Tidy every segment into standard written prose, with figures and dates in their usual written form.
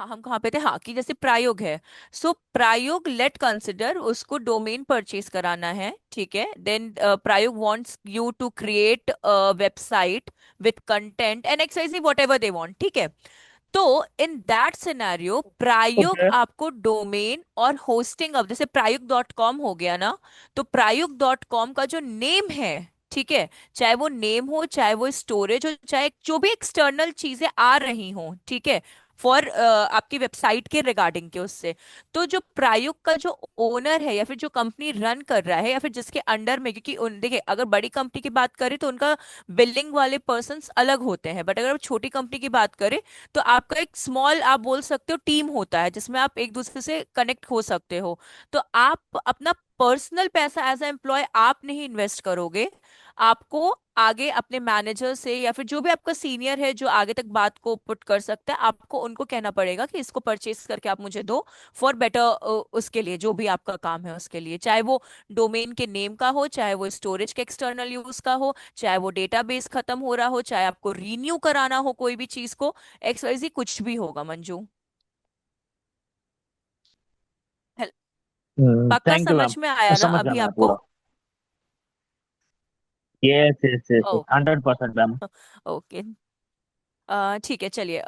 हम कहाँ पे थे, हाँ, कि जैसे प्रायोग है। सो प्रायोग लेट कंसिडर उसको डोमेन परचेज कराना है, ठीक है। Then Prayog wants you to create website with content and exercise whatever they want, ठीक है। तो in that scenario Prayug okay. आपको डोमेन और होस्टिंग, अब जैसे प्रायुग डॉट कॉम हो गया ना, तो प्रायुग डॉट कॉम का जो नेम है, ठीक है, चाहे वो नेम हो, चाहे वो स्टोरेज हो, चाहे जो भी एक्सटर्नल चीजें आ रही हो, ठीक है, फॉर आपकी वेबसाइट के रिगार्डिंग के उससे, तो जो प्रायुक्त का जो ओनर है या फिर जो कंपनी रन कर रहा है या फिर जिसके अंडर में, क्योंकि उन देखिए अगर बड़ी कंपनी की बात करें तो उनका बिल्डिंग वाले पर्सन्स अलग होते हैं, बट अगर आप छोटी कंपनी की बात करें तो आपका एक स्मॉल, आप बोल सकते हो, टीम होता है जिसमें आप एक दूसरे से कनेक्ट हो सकते हो। तो आप अपना पर्सनल पैसा एज ए एम्प्लॉय आप नहीं इन्वेस्ट करोगे, आपको आगे अपने मैनेजर से या फिर जो भी आपका सीनियर है जो आगे तक बात को पुट कर सकता है, आपको उनको कहना पड़ेगा कि इसको परचेज करके आप मुझे दो फॉर बेटर, उसके लिए जो भी आपका काम है उसके लिए, चाहे वो डोमेन के नेम का हो, चाहे वो स्टोरेज के एक्सटर्नल यूज का हो, चाहे वो डेटाबेस खत्म हो रहा हो, चाहे आपको रीन्यू कराना हो कोई भी चीज को, XYZ कुछ भी होगा मंजू। हेल- पक्का थैंक यू मैम। समझ में आया ना समझ गया अभी मैं आपको? पूरा। यस यस यस, ओ 100% मैम। ओके। ठीक है, चलिए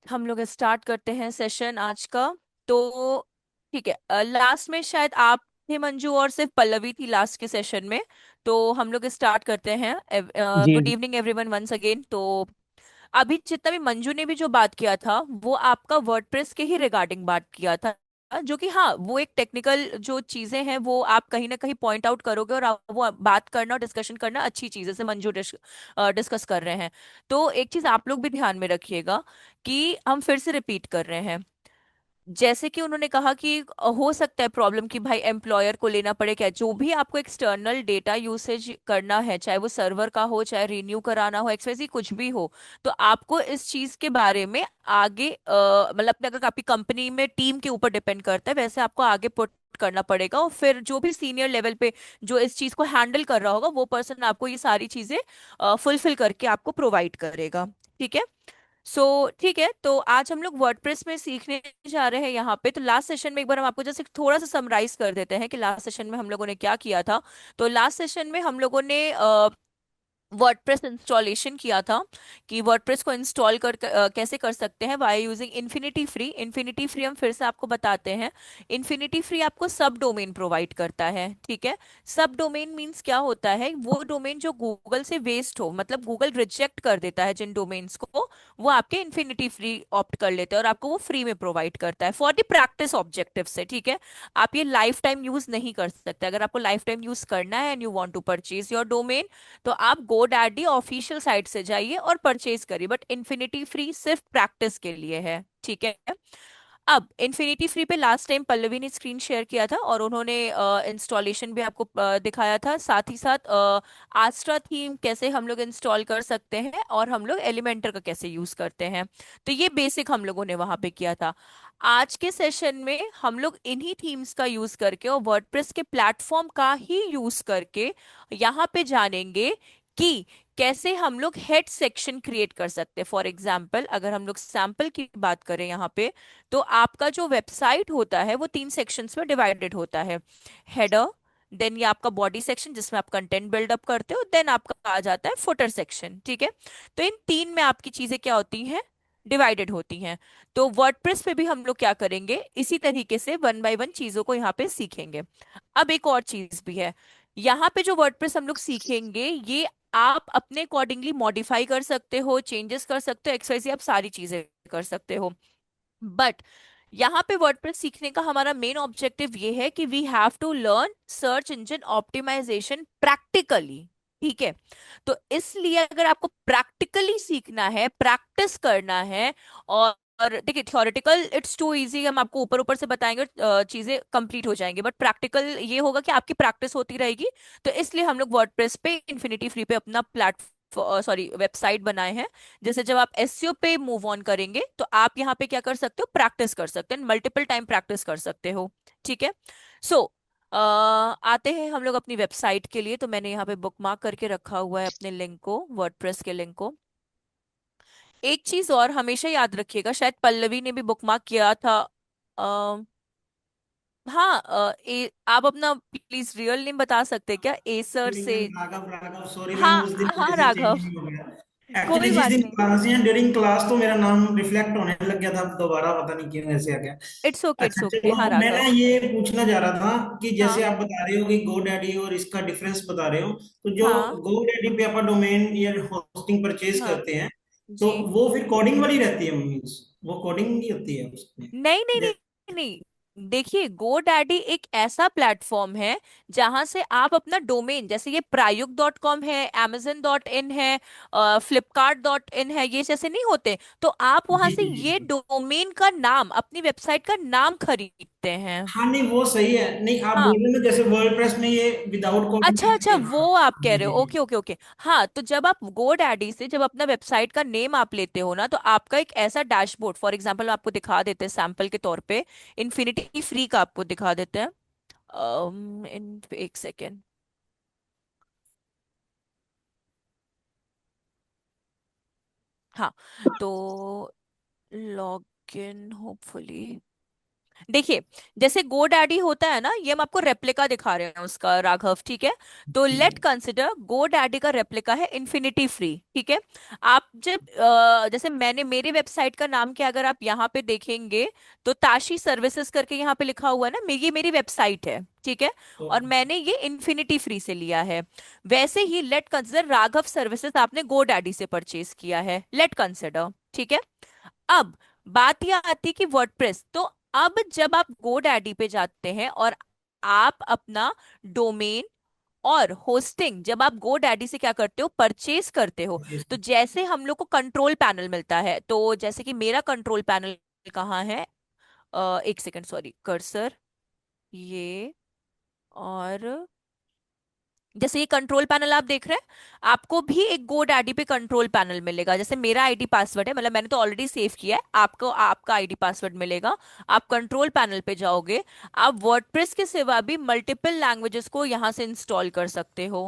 हम लोग स्टार्ट करते हैं सेशन आज का। तो ठीक है, लास्ट में शायद आप थे मंजू और सिर्फ पल्लवी थी लास्ट के सेशन में, तो हम लोग स्टार्ट करते हैं। जी गुड जी। Evening everyone once again. तो अभी जितना भी मंजू ने भी जो बात किया था वो आपका वर्डप्रेस के ही रिगार्डिंग बात किया था, जो कि हाँ वो एक टेक्निकल जो चीजें हैं वो आप कहीं ना कहीं पॉइंट आउट करोगे और आप वो बात करना और डिस्कशन करना अच्छी चीज है, जैसे मंजू डिस्कस कर रहे हैं। तो एक चीज आप लोग भी ध्यान में रखिएगा कि हम फिर से रिपीट कर रहे हैं, जैसे कि उन्होंने कहा कि हो सकता है प्रॉब्लम कि भाई एम्प्लॉयर को लेना पड़े, क्या जो भी आपको एक्सटर्नल डेटा यूसेज करना है, चाहे वो सर्वर का हो, चाहे रिन्यू कराना हो, एक्सवाइजी कुछ भी हो, तो आपको इस चीज के बारे में आगे मतलब अपने, अगर आपकी कंपनी में टीम के ऊपर डिपेंड करता है, वैसे आपको आगे पुट करना पड़ेगा और फिर जो भी सीनियर लेवल पे जो इस चीज को हैंडल कर रहा होगा वो पर्सन आपको ये सारी चीजें फुलफिल करके आपको प्रोवाइड करेगा, ठीक है। सो ठीक है, तो आज हम लोग वर्डप्रेस में सीखने जा रहे हैं यहाँ पे। तो लास्ट सेशन में एक बार हम आपको जैसे थोड़ा सा समराइज कर देते हैं कि लास्ट सेशन में हम लोगों ने क्या किया था। तो लास्ट सेशन में हम लोगों ने वर्डप्रेस इंस्टॉलेशन किया था कि वर्डप्रेस को इंस्टॉल कैसे कर सकते हैं by using infinity free. Infinity free हम फिर से आपको बताते हैं, इन्फिनिटी फ्री आपको सब डोमेन प्रोवाइड करता है, ठीक है। सब डोमेन मींस क्या होता है, वो डोमेन जो गूगल से वेस्ट हो, मतलब गूगल रिजेक्ट कर देता है जिन डोमेन्स को, वो आपके इन्फिनिटी फ्री ऑप्ट कर लेते हैं और आपको वो फ्री में प्रोवाइड करता है फॉर द प्रैक्टिस ऑब्जेक्टिव से, ठीक है। आप ये लाइफ टाइम यूज नहीं कर सकते, अगर आपको लाइफ टाइम यूज करना है and you want to purchase your domain, तो आप गोडैडी ऑफिशियल साइट से जाइए और परचेज करिए, बट इन्फिनिटी फ्री सिर्फ प्रैक्टिस के लिए है, ठीक है। अब इन्फिनिटी फ्री पे लास्ट टाइम पल्लवी ने स्क्रीन शेयर किया था और उन्होंने इंस्टॉलेशन भी आपको दिखाया था, साथ ही साथ आस्ट्रा थीम कैसे हम लोग इंस्टॉल कर सकते हैं और हम लोग एलिमेंटर का कैसे यूज करते हैं। तो ये बेसिक हम लोगों ने वहां पे किया था। आज के सेशन में हम लोग इन्हीं थीम्स का यूज करके और वर्डप्रेस के प्लेटफॉर्म का ही यूज करके यहाँ पे जानेंगे कि कैसे हम लोग हेड सेक्शन क्रिएट कर सकते हैं। फॉर एग्जाम्पल अगर हम लोग सैंपल की बात करें यहाँ पे, तो आपका जो वेबसाइट होता है वो 3 सेक्शंस में डिवाइडेड होता है। हेडर, देन ये आपका बॉडी सेक्शन जिसमें आप कंटेंट बिल्डअप करते हो, देन आपका आ जाता है फुटर सेक्शन, ठीक है। तो इन तीन में आपकी चीजें क्या होती हैं, डिवाइडेड होती हैं। तो वर्डप्रेस पे भी हम लोग क्या करेंगे, इसी तरीके से वन बाय वन चीजों को यहाँ पे सीखेंगे। अब एक और चीज भी है, यहाँ पे जो वर्डप्रेस हम लोग सीखेंगे ये आप अपने अकॉर्डिंगली मॉडिफाई कर सकते हो, चेंजेस कर सकते हो, एक्सरसाइज आप सारी चीजें कर सकते हो। बट यहाँ पे वर्डप्रेस सीखने का हमारा मेन ऑब्जेक्टिव ये है कि we have to learn search engine optimisation practically, ठीक है। तो इसलिए अगर आपको प्रैक्टिकली सीखना है, प्रैक्टिस करना है, और देखिए थ्योरेटिकल इट्स टू इजी, हम आपको ऊपर ऊपर से बताएंगे, चीजें कंप्लीट हो जाएंगी, बट प्रैक्टिकल ये होगा कि आपकी प्रैक्टिस होती रहेगी। तो इसलिए हम लोग वर्डप्रेस पे इन्फिनिटी फ्री पे अपना प्लेटफॉर्म, सॉरी, वेबसाइट बनाए हैं। जैसे जब आप एसईओ पे मूव ऑन करेंगे तो आप यहाँ पे क्या कर सकते हो, प्रैक्टिस कर सकते हैं, मल्टीपल टाइम प्रैक्टिस कर सकते हो, ठीक है। सो आते हैं हम लोग अपनी वेबसाइट के लिए। तो मैंने यहाँ पे बुकमार्क करके रखा हुआ है अपने लिंक को, वर्डप्रेस के लिंक को। एक चीज और हमेशा याद रखिएगा, शायद पल्लवी ने भी बुकमार्क किया था। आ, हाँ, आप अपना प्लीज रियल नेम बता सकते हैं क्या, एसर एक्चुअली से? Ma'am Raghav, Raghav sorry ma'am, हाँ उस दिन हाँ वजह से चेंज राघव, नहीं हो गया। एक्चुअली कोई जिस बात दिन नहीं। क्लास है ड्यूरिंग क्लास तो मेरा नाम रिफ्लेक्ट होने लग गया था, अब दोबारा पता नहीं क्यों ऐसे आ गया। इट्स ओके, अच्छा इट्स ओके, चलो, हाँ मैं ना राघव। ये पूछना चाह रहा था कि जैसे हाँ आप बता रहे हो कि GoDaddy और इसका डिफरेंस बता रहे हो, तो जो हाँ GoDaddy पे आप डोमेन या होस्टिंग परचेज हाँ करते हैं, तो जी। वो फिर कोडिंग वाली रहती है मीन्स, वो कोडिंग नहीं होती है उसमें? नहीं नहीं नहीं नहीं, देखिए GoDaddy एक ऐसा प्लेटफॉर्म है जहां से आप अपना डोमेन, जैसे ये प्रायुक्त.com है, amazon.in है, flipkart.in है, ये जैसे नहीं होते, तो आप वहां जी से जी जी ये जी। डोमेन का नाम, अपनी वेबसाइट का नाम खरीदते हैं। हाँ नहीं वो सही है, नहीं आप बोल हाँ, रहे हो ना जैसे वर्डप्रेस में ये विदाउट कोडिंग अच्छा अच्छा, करते हैं, वो हाँ। आप कह जी रहे जी हो, जी। Okay okay okay. हाँ, तो जब आप GoDaddy से जब अपना वेबसाइट का नेम आप लेते हो ना, तो आपका एक ऐसा डैशबोर्ड, फॉर एग्जांपल आपको दिखा देते हैं सैंपल के तौर पे, इन्फिनिटी फ्री का आपको दिखा देते हैं। इन एक सेकेंड। हाँ, तो लॉग इन होपफुली, देखिए, जैसे GoDaddy होता है ना, ये हम आपको रेप्लिका दिखा रहे हैं उसका राघव, ठीक है? तो ठीक लेट है। कंसिडर GoDaddy का रेप्लिका है इन्फिनिटी फ्री, ठीक है? आप जब जैसे मैंने मेरी वेबसाइट का नाम क्या, अगर आप यहाँ पे देखेंगे तो ताशी सर्विसेज करके यहाँ पे लिखा हुआ है ना, ये मेरी वेबसाइट है, ठीक है? तो और मैंने ये इन्फिनिटी फ्री से लिया है। वैसे ही लेट कंसिडर राघव सर्विसेज आपने GoDaddy से परचेज किया है, लेट कंसिडर, ठीक है? अब बात यह आती कि वर्डप्रेस, तो अब जब आप GoDaddy पे जाते हैं और आप अपना डोमेन और होस्टिंग जब आप GoDaddy से क्या करते हो, परचेज करते हो, परचेज तो जैसे हम लोग को कंट्रोल पैनल मिलता है, तो जैसे कि मेरा कंट्रोल पैनल कहाँ है, एक सेकंड, सॉरी, कर्सर, ये, और जैसे ये कंट्रोल पैनल आप देख रहे हैं, आपको भी एक GoDaddy पे कंट्रोल पैनल मिलेगा, जैसे मेरा आईडी पासवर्ड है, मतलब मैंने तो ऑलरेडी सेव किया है, आपको आपका आईडी पासवर्ड मिलेगा। आप कंट्रोल पैनल पे जाओगे, आप वर्डप्रेस के सिवा भी मल्टीपल लैंग्वेजेस को यहाँ से इंस्टॉल कर सकते हो।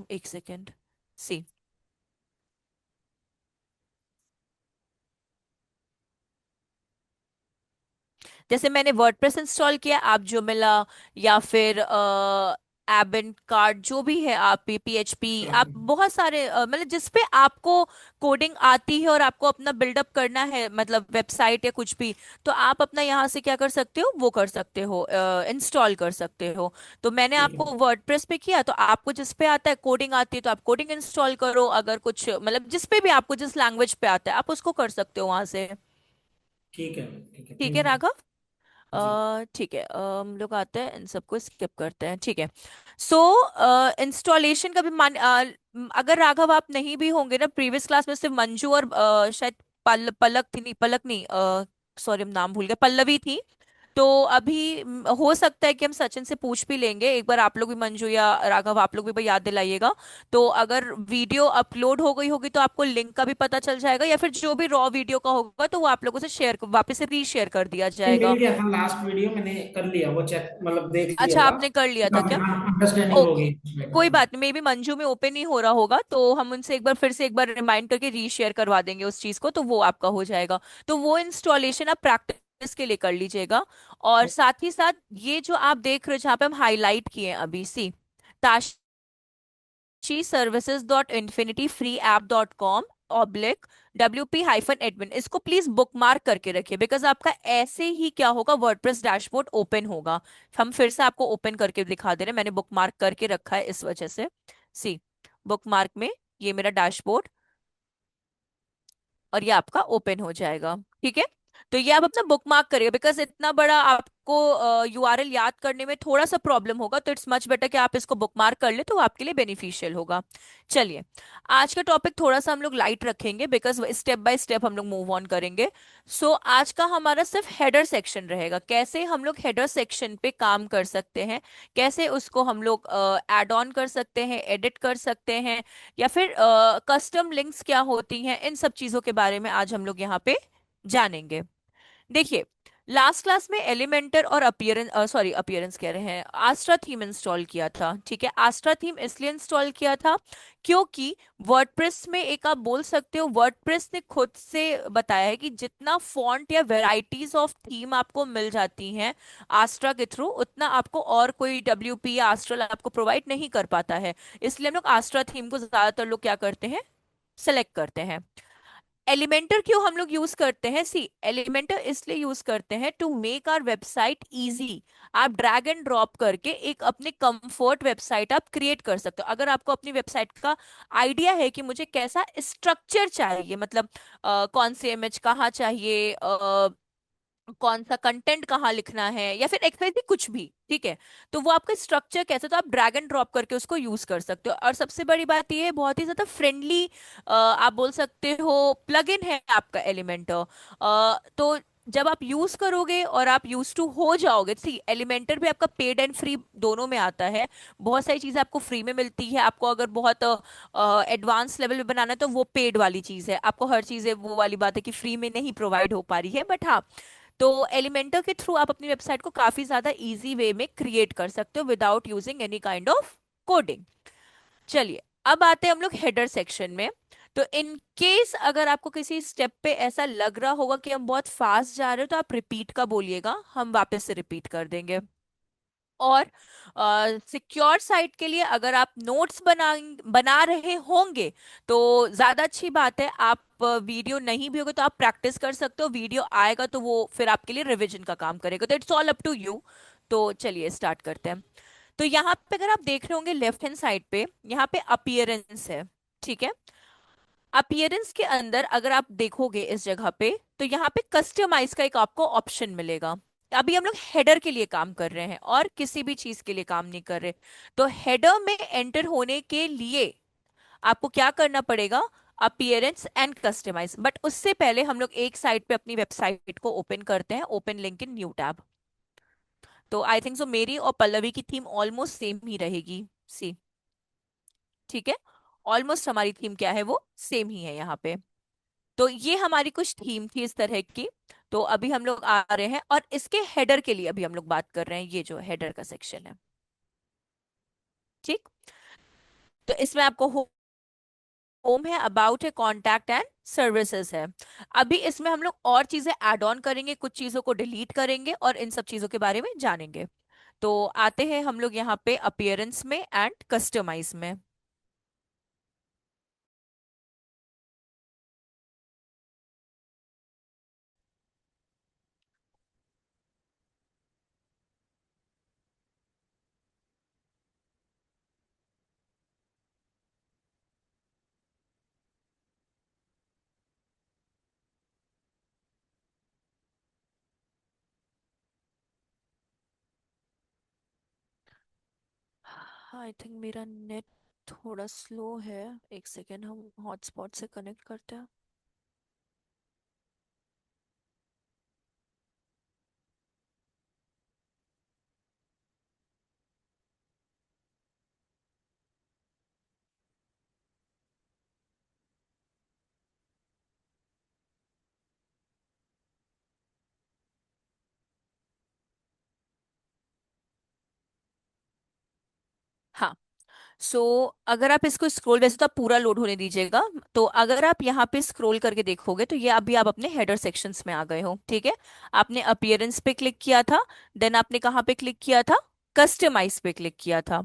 एक सेकेंड, सी, जैसे मैंने वर्डप्रेस इंस्टॉल किया, आप जोमिला या फिर एबेंट कार्ड जो भी है, आप PHP, आप बहुत सारे मतलब जिस पे आपको कोडिंग आती है और आपको अपना बिल्डअप करना है, मतलब वेबसाइट या कुछ भी, तो आप अपना यहाँ से क्या कर सकते हो, वो कर सकते हो, इंस्टॉल कर सकते हो। तो मैंने ठीक आपको है। वर्डप्रेस पे किया, तो आपको जिस पे आता है कोडिंग आती है तो आप कोडिंग इंस्टॉल करो, अगर कुछ मतलब जिस पे भी आपको जिस लैंग्वेज पे आता है आप उसको कर सकते हो वहां से। ठीक है। ठीक है, ठीक है थैंक यू। राघव। जी। ठीक है, हम लोग आते हैं, इन सबको स्किप करते हैं, ठीक है? सो इंस्टॉलेशन का भी अगर राघव आप नहीं भी होंगे ना, प्रीवियस क्लास में सिर्फ मंजू और शायद पलक थी, नहीं पलक नहीं, सॉरी हम नाम भूल गए, पल्लवी थी। तो अभी हो सकता है कि हम सचिन से पूछ भी लेंगे एक बार, आप लोग भी, मंजू या राघव, आप लोग भी भाई याद दिलाइएगा। तो अगर वीडियो अपलोड हो गई होगी तो आपको लिंक का भी पता चल जाएगा, या फिर जो भी रॉ वीडियो का होगा तो वो आप लोगों से शेयर, वापस से रीशेयर कर दिया नहीं, मिल जाएगा। गया था लास्ट वीडियो, मैंने कर लिया वो चेक, मतलब देख लिया अच्छा, था। आपने कर लिया था काफी क्या? हाँ अंडरस्टैंडिंग हो ओके, गई उसमें कोई काफी। बात नहीं, मे बी मंजू में ओपन ही हो रहा होगा, तो हम उनसे एक बार फिर से एक बार रिमाइंड करके रीशेयर करवा देंगे उस चीज को, तो वो आपका हो जाएगा। तो वो इंस्टॉलेशन आप प्रैक्टिस के लिए कर लीजिएगा। और साथ ही साथ ये जो आप देख रहे हो जहाँ पे हम हाईलाइट किए हैं अभी, see, she services dot infinity free app dot com oblique WP-admin, इसको प्लीज बुकमार्क करके रखिए, बिकॉज आपका ऐसे ही क्या होगा, वर्डप्रेस डैशबोर्ड ओपन होगा। हम फिर से आपको ओपन करके दिखा दे रहे हैं, मैंने बुकमार्क करके रखा है इस वजह से। सी, बुकमार्क में ये मेरा डैशबोर्ड, और ये आपका ओपन हो जाएगा, ठीक है? तो ये आप अपना बुक मार्क करिएगा, बिकॉज इतना बड़ा आपको URL याद करने में थोड़ा सा प्रॉब्लम होगा, तो इट्स मच बेटर कि आप इसको बुक मार्क कर ले, तो वो आपके लिए बेनिफिशियल होगा। चलिए, आज का टॉपिक थोड़ा सा हम लोग लाइट रखेंगे, बिकॉज स्टेप बाय स्टेप हम लोग मूव ऑन करेंगे। सो आज का हमारा सिर्फ हेडर सेक्शन रहेगा, कैसे हम लोग हेडर सेक्शन पे काम कर सकते हैं, कैसे उसको हम लोग ऐड ऑन कर सकते हैं, एडिट कर सकते हैं, या फिर कस्टम लिंक्स क्या होती हैं, इन सब चीजों के बारे में आज हम लोग यहाँ पे जानेंगे। देखिए, लास्ट क्लास में एलिमेंटर और अपीयरेंस, सॉरी अपीयरेंस कह रहे हैं, आस्ट्रा थीम इंस्टॉल किया था। ठीक है, आस्ट्रा थीम इसलिए इंस्टॉल किया था क्योंकि वर्डप्रेस में, एक आप बोल सकते हो, वर्डप्रेस ने खुद से बताया है कि जितना फॉन्ट या वेराइटीज ऑफ थीम आपको मिल जाती हैं आस्ट्रा के थ्रू, उतना आपको और कोई डब्ल्यूपी या आस्ट्रल आपको प्रोवाइड नहीं कर पाता है। इसलिए हम लोग आस्ट्रा थीम को ज्यादातर लोग क्या करते हैं, सेलेक्ट करते हैं। एलिमेंटर क्यों हम लोग यूज करते हैं? सी, एलिमेंटर इसलिए यूज करते हैं to make our website easy. आप ड्रैग एंड ड्रॉप करके एक अपने कंफर्ट वेबसाइट आप क्रिएट कर सकते हो। अगर आपको अपनी वेबसाइट का आइडिया है कि मुझे कैसा स्ट्रक्चर चाहिए, मतलब कौन से इमेज कहाँ चाहिए, कौन सा कंटेंट कहाँ लिखना है, या फिर एक्सरसाइज कुछ भी, ठीक है, तो वो आपका स्ट्रक्चर कैसे, तो आप ड्रैग एंड ड्रॉप करके उसको यूज कर सकते हो। और सबसे बड़ी बात ये है, बहुत ही ज्यादा फ्रेंडली आप बोल सकते हो प्लगइन है आपका एलिमेंटर। तो जब आप यूज करोगे और आप यूज टू हो जाओगे, सी एलिमेंटर भी आपका पेड एंड फ्री दोनों में आता है। बहुत सारी चीजें आपको फ्री में मिलती है, आपको अगर बहुत एडवांस लेवल में बनाना है तो वो पेड वाली चीज है। आपको हर चीजें, वो वाली बात है कि फ्री में नहीं प्रोवाइड हो पा रही है, बट हाँ, तो एलिमेंटर के थ्रू आप अपनी वेबसाइट को काफी ज्यादा इजी वे में क्रिएट कर सकते हो without using any kind of coding. चलिए, अब आते हैं हम लोग हेडर सेक्शन में। तो इन केस अगर आपको किसी स्टेप पे ऐसा लग रहा होगा कि हम बहुत फास्ट जा रहे हो, तो आप रिपीट का बोलिएगा, हम वापस से रिपीट कर देंगे। और सिक्योर साइट के लिए अगर आप नोट्स बना रहे होंगे तो ज्यादा अच्छी बात है। आप वीडियो नहीं भी होगा तो आप प्रैक्टिस कर सकते हो, वीडियो आएगा तो वो फिर आपके लिए रिवीजन का काम करेगा, तो it's all up to you. तो चलिए स्टार्ट करते हैं। तो यहाँ पे अगर आप देख रहे होंगे लेफ्ट हैंड साइड पे, यहाँ पे अपीयरेंस है, ठीक है। अपीयरेंस के अंदर अगर आप देखोगे इस जगह पे, तो यहाँ पे कस्टमाइज का एक आपको ऑप्शन मिलेगा। अभी हम लोग हेडर के लिए काम कर रहे हैं और किसी भी चीज के लिए काम नहीं कर रहे। तो हेडर में एंटर होने के लिए आपको क्या करना पड़ेगा, अपीयरेंस एंड कस्टमाइज। बट उससे पहले हम लोग एक साइड पे अपनी वेबसाइट को ओपन करते हैं, open link in new tab. तो आई थिंक सो मेरी और पल्लवी की थीम ऑलमोस्ट सेम ही रहेगी। सी, ठीक है, ऑलमोस्ट हमारी थीम क्या है, वो सेम ही है यहाँ पे। तो ये हमारी कुछ थीम थी इस तरह की। तो अभी हम लोग आ रहे हैं और इसके हेडर के लिए अभी हम लोग बात कर रहे हैं, ये जो हेडर का सेक्शन है, ठीक। तो इसमें आपको होम है, अबाउट है, कॉन्टैक्ट एंड सर्विसेज है। अभी इसमें हम लोग और चीजें ऐड ऑन करेंगे, कुछ चीजों को डिलीट करेंगे और इन सब चीजों के बारे में जानेंगे। तो आते हैं हम लोग यहाँ पे अपीयरेंस में एंड कस्टमाइज में। आई थिंक मेरा नेट थोड़ा स्लो है, एक सेकेंड, हम हॉटस्पॉट से कनेक्ट करते हैं। हाँ, सो अगर आप इसको स्क्रॉल, वैसे तो आप पूरा लोड होने दीजिएगा। तो अगर आप यहाँ पे स्क्रॉल करके देखोगे तो ये अभी आप अपने हेडर सेक्शंस में आ गए हो, ठीक है। आपने अपीयरेंस पे क्लिक किया था, देन आपने कहाँ पे क्लिक किया था, कस्टमाइज पे क्लिक किया था।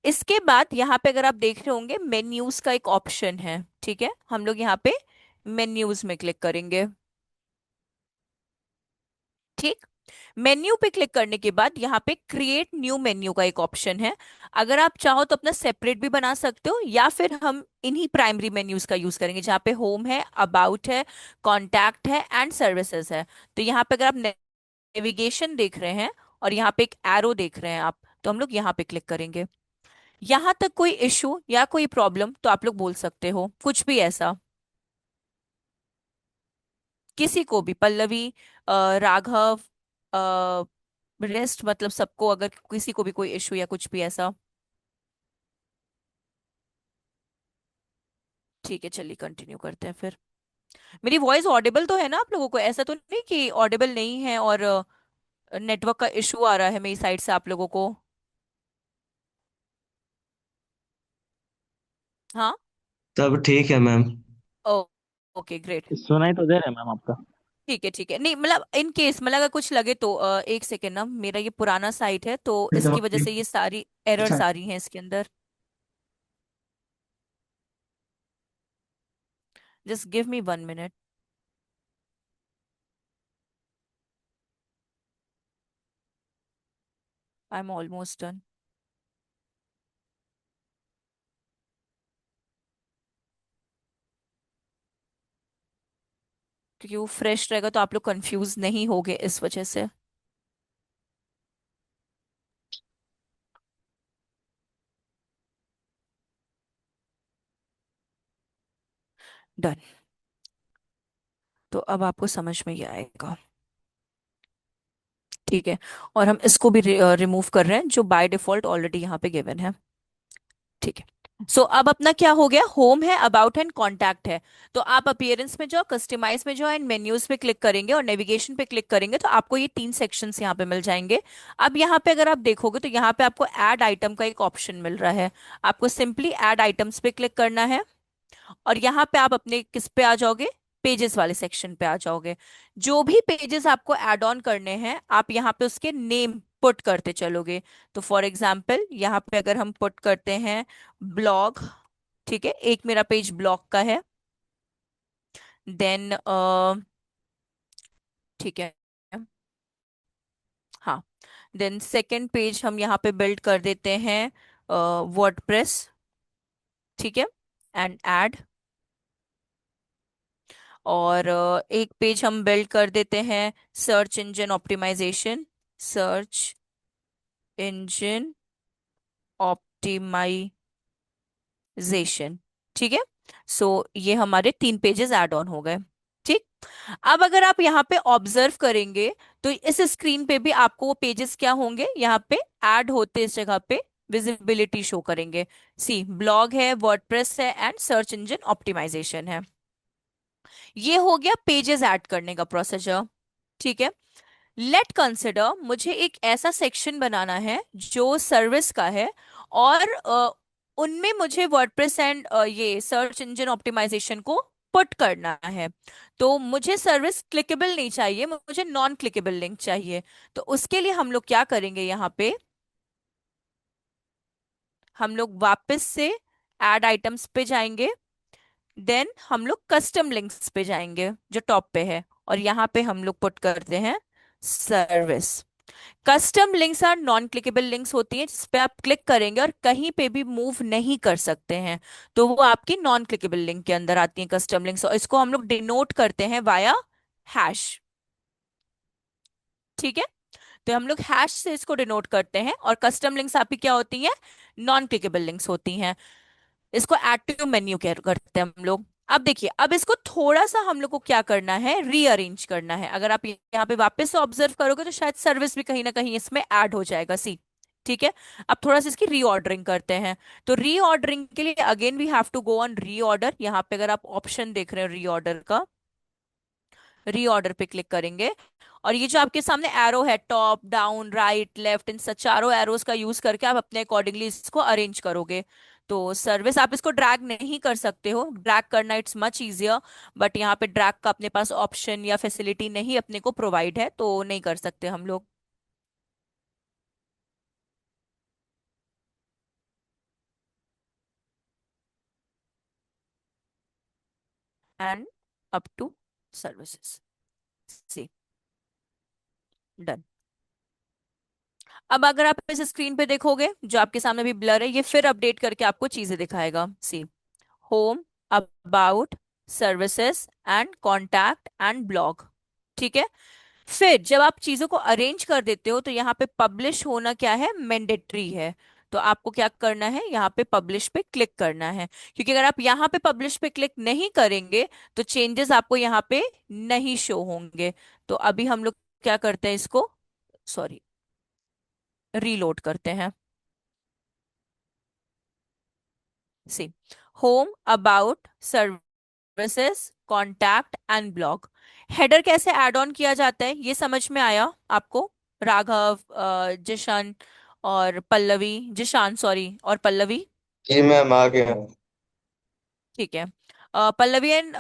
इसके बाद यहाँ पे अगर आप देख रहे होंगे मेन्यूज का एक ऑप्शन है, ठीक है, हम लोग यहाँ पे मेन्यूज में क्लिक करेंगे, ठीक। मेन्यू पे क्लिक करने के बाद यहाँ पे क्रिएट न्यू मेन्यू का एक ऑप्शन है। अगर आप चाहो तो अपना सेपरेट भी बना सकते हो, या फिर हम इन्हीं प्राइमरी मेन्यूज का यूज करेंगे जहाँ पे होम है, अबाउट है, कॉन्टैक्ट है एंड सर्विसेज है। तो यहाँ पे अगर आप नेविगेशन देख रहे हैं और यहाँ पे एक एरो देख रहे हैं आप, तो हम लोग यहाँ पे क्लिक करेंगे। यहाँ तक कोई इशू या कोई प्रॉब्लम तो आप लोग बोल सकते हो, कुछ भी ऐसा, किसी को भी, पल्लवी, राघव, रेस्ट, मतलब सबको, अगर किसी को भी कोई इशू या कुछ भी ऐसा। ठीक है, चलिए कंटिन्यू करते हैं फिर। मेरी वॉइस ऑडिबल तो है ना आप लोगों को? ऐसा तो नहीं कि ऑडिबल नहीं है और नेटवर्क का इशू आ रहा है मेरी साइड से आप लोगों को? हाँ। तब ठीक है मैम। ओ, ओके ग्रेट। सुनाई तो दे रहा है मैम आपका। ठीक है ठीक है, नहीं मतलब इन केस मतलब अगर कुछ लगे तो एक सेकेंड ना, मेरा ये पुराना साइट है तो इसकी वजह से ये सारी एरर्स आ रही हैं इसके अंदर। Just give me 1 minute. I am almost done. क्योंकि वो फ्रेश रहेगा तो आप लोग कंफ्यूज नहीं होगे इस वजह से। डन। तो अब आपको समझ में ही आएगा। ठीक है। और हम इसको भी रिमूव कर रहे हैं जो बाय डिफॉल्ट ऑलरेडी यहाँ पे गिवन है। ठीक है। सो अब अपना क्या हो गया, होम है, अबाउट एंड कॉन्टैक्ट है। तो आप अपीयरेंस में जाओ, कस्टमाइज में जाओ, एंड मेन्यूज पे क्लिक करेंगे और नेविगेशन पे क्लिक करेंगे तो आपको ये 3 सेक्शंस यहाँ पे मिल जाएंगे। अब यहाँ पे अगर आप देखोगे तो यहाँ पे आपको ऐड आइटम का एक ऑप्शन मिल रहा है। आपको सिंपली ऐड आइटम्स पे क्लिक करना है और यहाँ पे आप अपने किस पे आ जाओगे, पेजेस वाले सेक्शन पे आ जाओगे। जो भी पेजेस आपको ऐड ऑन करने हैं आप यहाँ पे उसके नेम पुट करते चलोगे। तो फॉर एग्जाम्पल यहाँ पे अगर हम पुट करते हैं ब्लॉग, ठीक है, एक मेरा पेज ब्लॉग का है। देन ठीक है, हाँ, देन सेकंड पेज हम यहाँ पे बिल्ड कर देते हैं वर्डप्रेस, ठीक है, एंड ऐड। और एक पेज हम बिल्ड कर देते हैं search engine optimisation, search engine optimisation, ठीक है। सो ये हमारे 3 पेजेस ऐड ऑन हो गए। ठीक। अब अगर आप यहाँ पे ऑब्जर्व करेंगे तो इस स्क्रीन पे भी आपको वो पेजेस क्या होंगे, यहाँ पे ऐड होते इस जगह पे विजिबिलिटी शो करेंगे। सी, ब्लॉग है, वर्डप्रेस है एंड सर्च इंजन ऑप्टिमाइजेशन है। ये हो गया पेजेस ऐड करने का प्रोसीजर। ठीक है। लेट कंसिडर मुझे एक ऐसा सेक्शन बनाना है जो सर्विस का है और उनमें मुझे वर्डप्रेस एंड ये सर्च इंजन ऑप्टिमाइजेशन को पुट करना है। तो मुझे सर्विस क्लिकेबल नहीं चाहिए, मुझे नॉन क्लिकेबल लिंक चाहिए। तो उसके लिए हम लोग क्या करेंगे, यहाँ पे हम लोग वापस से ऐड आइटम्स पे जाएंगे। देन हम लोग कस्टम लिंक्स पे जाएंगे जो टॉप पे है और यहाँ पे हम लोग पुट करते हैं service. Custom links are non clickable links होती हैं जिस पे आप क्लिक करेंगे और कहीं पे भी मूव नहीं कर सकते हैं। तो वो आपकी नॉन क्लिकेबल लिंक के अंदर आती हैं कस्टम लिंक्स, और इसको हम लोग डिनोट करते हैं वाया हैश। ठीक है। तो हम लोग हैश से इसको डिनोट करते हैं और कस्टम लिंक्स आपकी क्या होती हैं, नॉन क्लिकेबल लिंक्स होती हैं। इसको एक्टिव मेन्यू केयर करते हैं हम लोग। अब देखिए, अब इसको थोड़ा सा हम लोग को क्या करना है, रीअरेंज करना है। अगर आप यहाँ पे वापस से ऑब्जर्व करोगे तो शायद सर्विस भी कहीं ना कहीं इसमें ऐड हो जाएगा, सी। ठीक है। अब थोड़ा सा इसकी रीऑर्डरिंग करते हैं। तो रीऑर्डरिंग के लिए again we have to go on reorder. यहाँ पे अगर आप ऑप्शन देख रहे हो रीऑर्डर का, रीऑर्डर पे क्लिक करेंगे और ये जो आपके सामने एरो है, टॉप डाउन राइट लेफ्ट, इन सब चारों एरोस का यूज करके आप अपने अकॉर्डिंगली इसको अरेंज करोगे। तो सर्विस आप इसको ड्रैग नहीं कर सकते हो, ड्रैग करना इट्स मच इजियर, बट यहाँ पे ड्रैग का अपने पास ऑप्शन या फैसिलिटी नहीं अपने को प्रोवाइड है तो नहीं कर सकते हम लोग। And up to services, see, done. अब अगर आप इस स्क्रीन पे देखोगे जो आपके सामने भी ब्लर है, ये फिर अपडेट करके आपको चीजें दिखाएगा, see, home, about, services and contact and blog. ठीक है। फिर जब आप चीजों को अरेंज कर देते हो तो यहाँ पे पब्लिश होना क्या है, मैंडेटरी है। तो आपको क्या करना है, यहाँ पे पब्लिश पे क्लिक करना है, क्योंकि अगर आप यहाँ पे पब्लिश पे क्लिक नहीं करेंगे तो चेंजेस आपको यहाँ पे नहीं शो होंगे। तो अभी हम लोग क्या करते हैं, इसको सॉरी रीलोड करते हैं। See, home, about, services, contact and blog. Header कैसे ऐड ऑन किया जाता है ये समझ में आया आपको? राघव, जिशन और पल्लवी, जिशान सॉरी, और पल्लवी। जी मैम, आ गया। ठीक है। पल्लवी एंड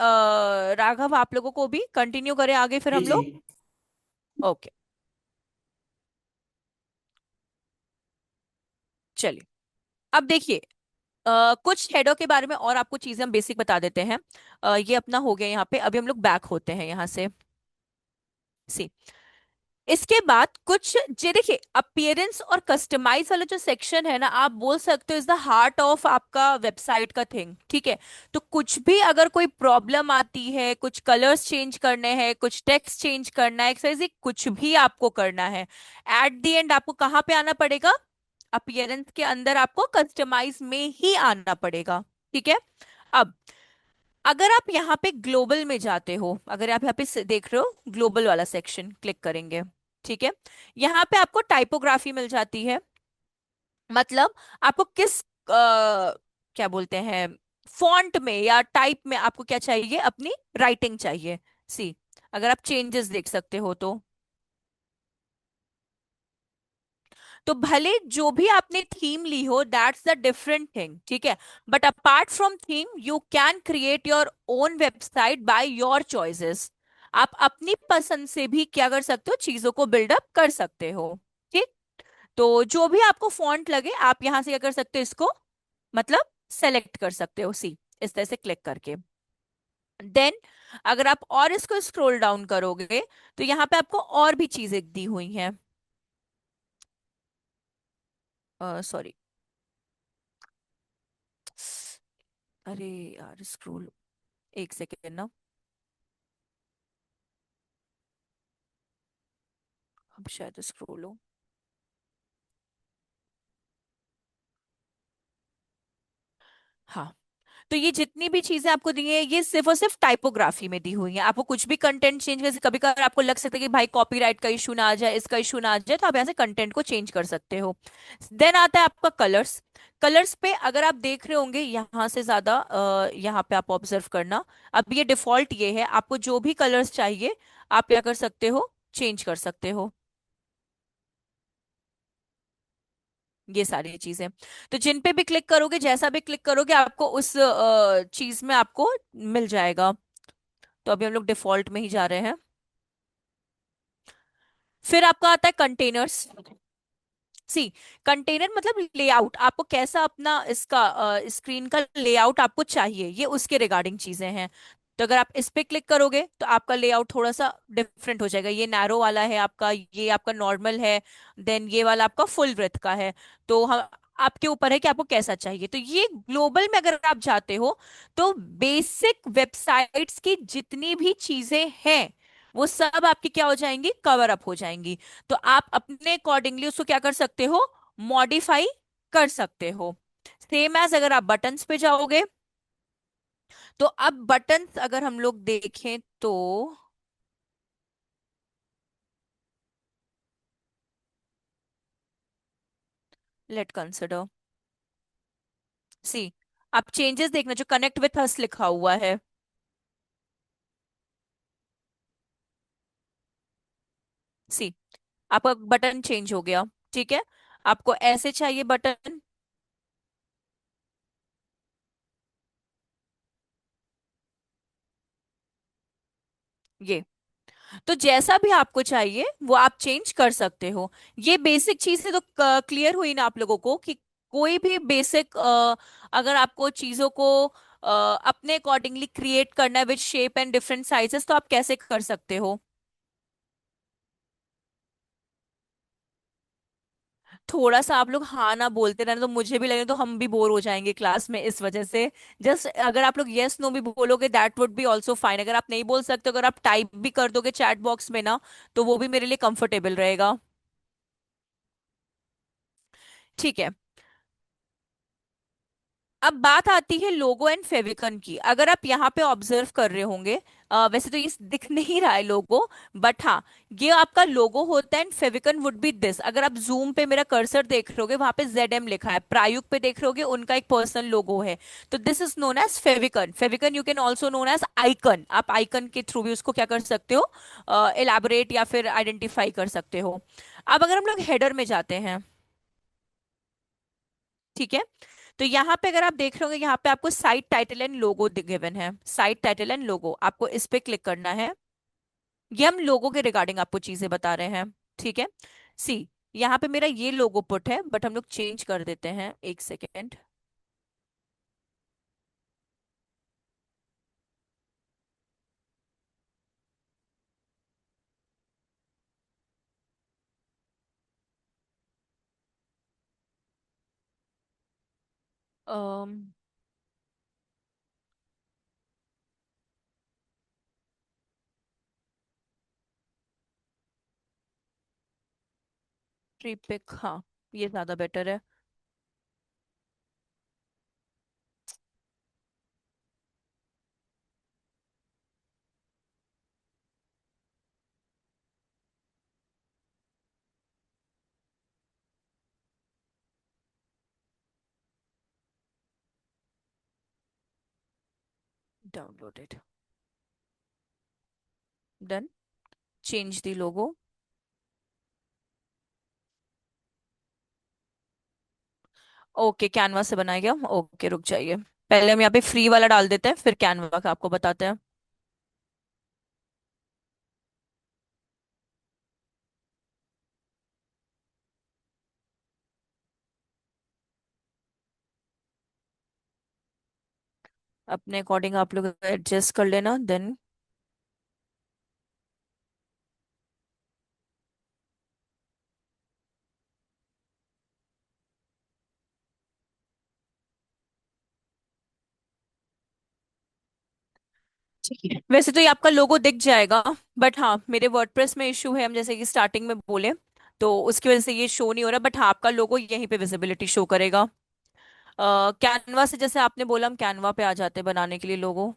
राघव, आप लोगों को भी कंटिन्यू करें आगे फिर जी हम जी। लोग। ओके, चलिए। अब देखिए, कुछ हेडो के बारे में और आपको चीजें हम बेसिक बता देते हैं। ये अपना हो गया यहाँ पे, अभी हम लोग बैक होते हैं यहाँ से। सी, इसके बाद कुछ जे देखिए, अपीयरेंस और कस्टमाइज वाला जो सेक्शन है ना, आप बोल सकते हो इज द हार्ट ऑफ आपका वेबसाइट का थिंग। ठीक है। तो कुछ भी अगर कोई प्रॉब्लम आती है, कुछ कलर्स चेंज करने हैं, कुछ टेक्स्ट चेंज करना है, एक्सरसाइज कुछ भी आपको करना है, एट द एंड आपको कहाँ पे आना पड़ेगा? अपीयरेंस के अंदर आपको कस्टमाइज में ही आना पड़ेगा। ठीक है। अब अगर आप यहाँ पे ग्लोबल में जाते हो, अगर आप यहाँ पे देख रहे हो ग्लोबल वाला सेक्शन क्लिक करेंगे, ठीक है, यहाँ पे आपको टाइपोग्राफी मिल जाती है। मतलब आपको किस क्या बोलते हैं, फॉन्ट में या टाइप में आपको क्या चाहिए, अपनी राइटिंग चाहिए। सी, अगर आप चेंजेस देख सकते हो तो भले जो भी आपने थीम ली हो, दैट्स द डिफरेंट थिंग। ठीक है। But apart from theme you can create your own website by your choices. आप अपनी पसंद से भी क्या कर सकते हो, चीजों को बिल्डअप कर सकते हो। ठीक। तो जो भी आपको फॉन्ट लगे, आप यहां से क्या कर सकते हो, इसको मतलब सेलेक्ट कर सकते हो। सी, इस तरह से क्लिक करके। देन अगर आप और इसको स्क्रॉल डाउन करोगे तो यहाँ पे आपको और भी चीजें दी हुई हैं। सॉरी, अरे यार, स्क्रोल, एक सेकेंड ना, अब शायद स्क्रोल हो। हाँ, तो ये जितनी भी चीजें आपको दी है, ये सिर्फ और सिर्फ टाइपोग्राफी में दी हुई है। आपको कुछ भी कंटेंट चेंज कर, कभी कभार आपको लग सकता है कि भाई कॉपीराइट का इशू ना आ जाए, इसका इशू ना आ जाए, तो आप यहाँ से कंटेंट को चेंज कर सकते हो। देन आता है आपका कलर्स। कलर्स पे अगर आप देख रहे होंगे यहाँ से ज्यादा, यहाँ पे आप ऑब्जर्व करना। अब ये डिफॉल्ट ये है, आपको जो भी कलर्स चाहिए आप क्या कर सकते हो, चेंज कर सकते हो। ये सारी चीजें, तो जिन पे भी क्लिक करोगे, जैसा भी क्लिक करोगे, आपको उस चीज में आपको मिल जाएगा। तो अभी हम लोग डिफॉल्ट में ही जा रहे हैं। फिर आपका आता है कंटेनर्स। सी, कंटेनर मतलब लेआउट, आपको कैसा अपना इसका स्क्रीन का लेआउट आपको चाहिए, ये उसके रिगार्डिंग चीजें हैं। तो अगर आप इस पे क्लिक करोगे तो आपका लेआउट थोड़ा सा डिफरेंट हो जाएगा। ये नैरो वाला है आपका, ये आपका नॉर्मल है, देन ये वाला आपका फुल ब्रेथ का है। तो हम, आपके ऊपर है कि आपको कैसा चाहिए। तो ये ग्लोबल में अगर आप जाते हो तो बेसिक वेबसाइट्स की जितनी भी चीजें हैं वो सब आपकी क्या हो जाएंगी, कवर अप हो जाएंगी। तो आप अपने अकॉर्डिंगली उसको क्या कर सकते हो, मॉडिफाई कर सकते हो। सेम एज अगर आप बटन्स पे जाओगे, तो अब बटन्स अगर हम लोग देखें तो, लेट कंसिडर। सी, आप चेंजेस देखना, जो कनेक्ट विथ अस लिखा हुआ है। सी, आपका बटन चेंज हो गया। ठीक है। आपको ऐसे चाहिए बटन, ये, तो जैसा भी आपको चाहिए वो आप चेंज कर सकते हो। ये बेसिक चीजें तो क्लियर हुई ना आप लोगों को, कि कोई भी बेसिक अगर आपको चीजों को अपने अकॉर्डिंगली क्रिएट करना है with shape and different sizes, तो आप कैसे कर सकते हो। थोड़ा सा आप लोग हाँ ना बोलते रहना, तो मुझे भी लगे तो हम भी बोर हो जाएंगे क्लास में इस वजह से। जस्ट अगर आप लोग यस नो भी बोलोगे, that would be also fine. अगर आप नहीं बोल सकते, अगर आप टाइप भी कर दोगे चैट बॉक्स में ना, तो वो भी मेरे लिए कंफर्टेबल रहेगा। ठीक है। अब बात आती है लोगो एंड फेविकन की। अगर आप यहाँ पे ऑब्जर्व कर रहे होंगे, वैसे तो ये दिख नहीं रहा है लोगो, बट हाँ, ये आपका लोगो होता है एंड फेविकन वुड बी दिस। अगर आप जूम पे मेरा कर्सर देख रहे होगे, वहां पे ZM लिखा है। प्रायुक पे देख रहे होगे, उनका एक पर्सनल लोगो है। तो this is known as favicon. Favicon you can also known as icon. आप आइकन के थ्रू भी उसको क्या कर सकते हो, एलाबोरेट या फिर आइडेंटिफाई कर सकते हो। अब अगर हम लोग हेडर में जाते हैं, ठीक है, तो यहाँ पे अगर आप देख रहे होंगे, यहाँ पे आपको site title and logo given है। साइट टाइटल एंड लोगो, आपको इस पे क्लिक करना है। ये हम लोगो के रिगार्डिंग आपको चीजें बता रहे हैं, ठीक है। सी, यहाँ पे मेरा ये लोगो पुट है, बट हम लोग चेंज कर देते हैं, एक सेकेंड। ट्रिपिक, हाँ, ये ज्यादा बेटर है। Downloaded, done. Change the logo. Okay, Canva से बनाया गया। ओके, रुक जाइए, पहले हम यहाँ पे फ्री वाला डाल देते हैं, फिर कैनवा का आपको बताते हैं। अपने अकॉर्डिंग आप लोग एडजस्ट कर लेना, देन। ठीक है, वैसे तो ये आपका लोगो दिख जाएगा, बट हाँ, मेरे वर्डप्रेस में इशू है, हम जैसे कि स्टार्टिंग में बोले, तो उसकी वजह से ये शो नहीं हो रहा। बट हाँ, आपका लोगो यहीं पे विजिबिलिटी शो करेगा। कैनवा से, जैसे आपने बोला, हम कैनवा पे आ जाते हैं बनाने के लिए लोगो।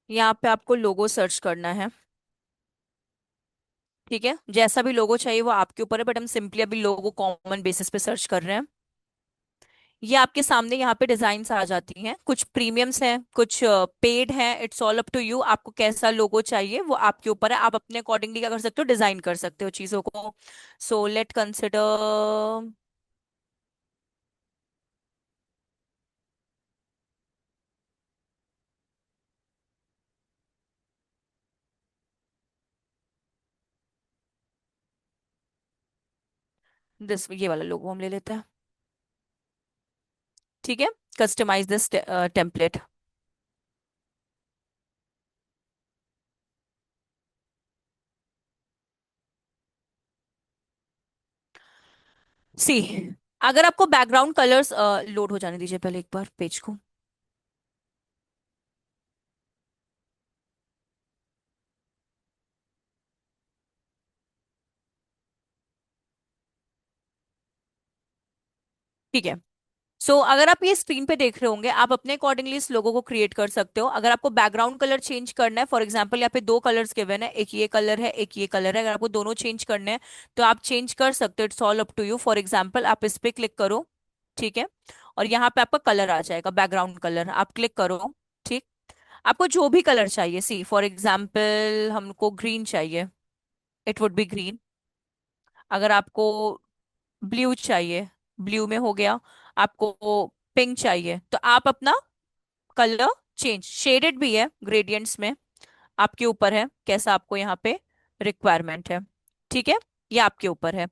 यहाँ पे आपको लोगो सर्च करना है, ठीक है। जैसा भी लोगो चाहिए वो आपके ऊपर है, बट हम सिंपली अभी लोगो कॉमन बेसिस पे सर्च कर रहे हैं। ये आपके सामने यहाँ पे डिजाइन्स आ जाती हैं, कुछ प्रीमियम्स हैं, कुछ पेड हैं। It's all up to you, आपको कैसा लोगो चाहिए वो आपके ऊपर है। आप अपने अकॉर्डिंगली क्या कर सकते हो, डिजाइन कर सकते हो चीजों को। सो लेट कंसिडर दिस, ये वाला लोगो हम ले लेते हैं, ठीक है। Customise this template. सी, अगर आपको बैकग्राउंड कलर्स, लोड हो जाने दीजिए पहले एक बार पेज को। ठीक है। सो अगर आप ये स्क्रीन पे देख रहे होंगे, आप अपने अकॉर्डिंगली इस लोगो को क्रिएट कर सकते हो। अगर आपको बैकग्राउंड कलर चेंज करना है, फॉर एग्जांपल यहाँ पे दो कलर्स गिवन है, एक ये कलर है, एक ये कलर है, अगर आपको दोनों चेंज करने हैं तो आप चेंज कर सकते हो। It's all up to you. For example आप इस पे क्लिक करो, ठीक है, और यहाँ पे आपका कलर आ जाएगा, बैकग्राउंड कलर आप क्लिक करो, ठीक। आपको जो भी कलर चाहिए, सी फॉर एग्जाम्पल हमको ग्रीन चाहिए, इट वुड बी ग्रीन। अगर आपको ब्लू चाहिए, ब्लू में हो गया। आपको पिंक चाहिए तो आप अपना कलर चेंज, शेडेड भी है ग्रेडियंट्स में, आपके ऊपर है कैसा आपको यहाँ पे रिक्वायरमेंट है। ठीक है, ये आपके ऊपर है,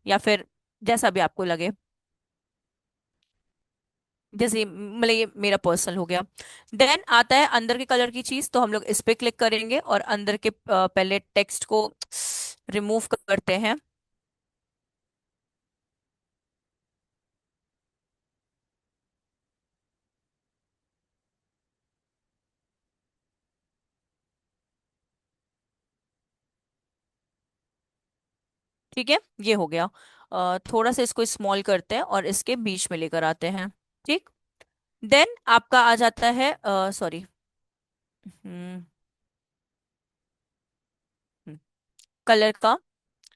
या फिर जैसा भी आपको लगे। जैसे मतलब ये मेरा पर्सनल हो गया। देन आता है अंदर के कलर की चीज, तो हम लोग इस पे क्लिक करेंगे और अंदर के पहले टेक्स्ट को रिमूव करते हैं। ठीक है, ये हो गया। थोड़ा सा इसको स्मॉल करते हैं और इसके बीच में लेकर आते हैं। ठीक। देन आपका आ जाता है, सॉरी, कलर का।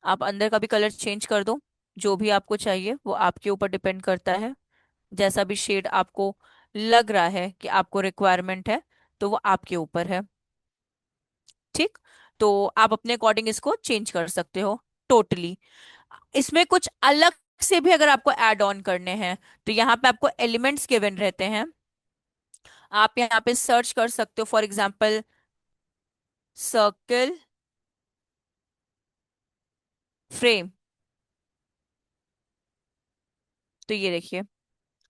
आप अंदर का भी कलर चेंज कर दो, जो भी आपको चाहिए वो आपके ऊपर डिपेंड करता है। जैसा भी शेड आपको लग रहा है कि आपको रिक्वायरमेंट है, तो वो आपके ऊपर है। ठीक। तो आप अपने अकॉर्डिंग इसको चेंज कर सकते हो टोटली। इसमें कुछ अलग से भी अगर आपको ऐड ऑन करने हैं, तो यहाँ पे आपको एलिमेंट्स गिवन रहते हैं। आप यहाँ पे सर्च कर सकते हो, फॉर एग्जाम्पल सर्कल फ्रेम। तो ये देखिए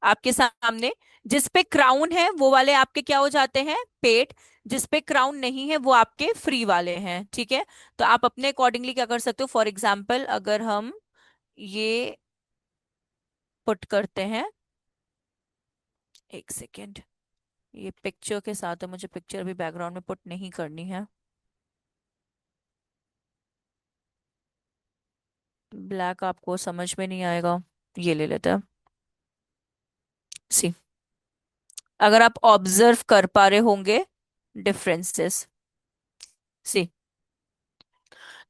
आपके सामने, जिस पे क्राउन है वो वाले आपके क्या हो जाते हैं, पेड। जिस पे क्राउन नहीं है वो आपके फ्री वाले हैं। ठीक है। तो आप अपने अकॉर्डिंगली क्या कर सकते हो, फॉर एग्जाम्पल अगर हम ये पुट करते हैं, एक सेकेंड, ये पिक्चर के साथ है, मुझे पिक्चर भी बैकग्राउंड में पुट नहीं करनी है। ब्लैक आपको समझ में नहीं आएगा, ये ले लेते हैं। सी, अगर आप ऑब्जर्व कर पा रहे होंगे डिफरेंसेस, सी,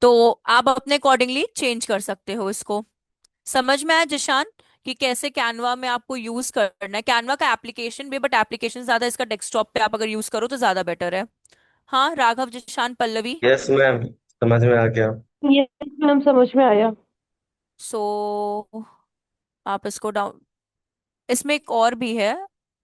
तो आप अपने अकॉर्डिंगली चेंज कर सकते हो इसको। समझ में आया जिशान कि कैसे कैनवा में आपको यूज करना है? कैनवा का एप्लीकेशन भी, बट एप्लीकेशन ज्यादा इसका डेस्कटॉप पे आप अगर यूज करो तो ज्यादा बेटर है। हाँ, राघव, जिशान, पल्लवी। यस मैम, समझ में आ गया। यस मैम, समझ में आया। सो आप इसको डाउन, इसमें एक और भी है,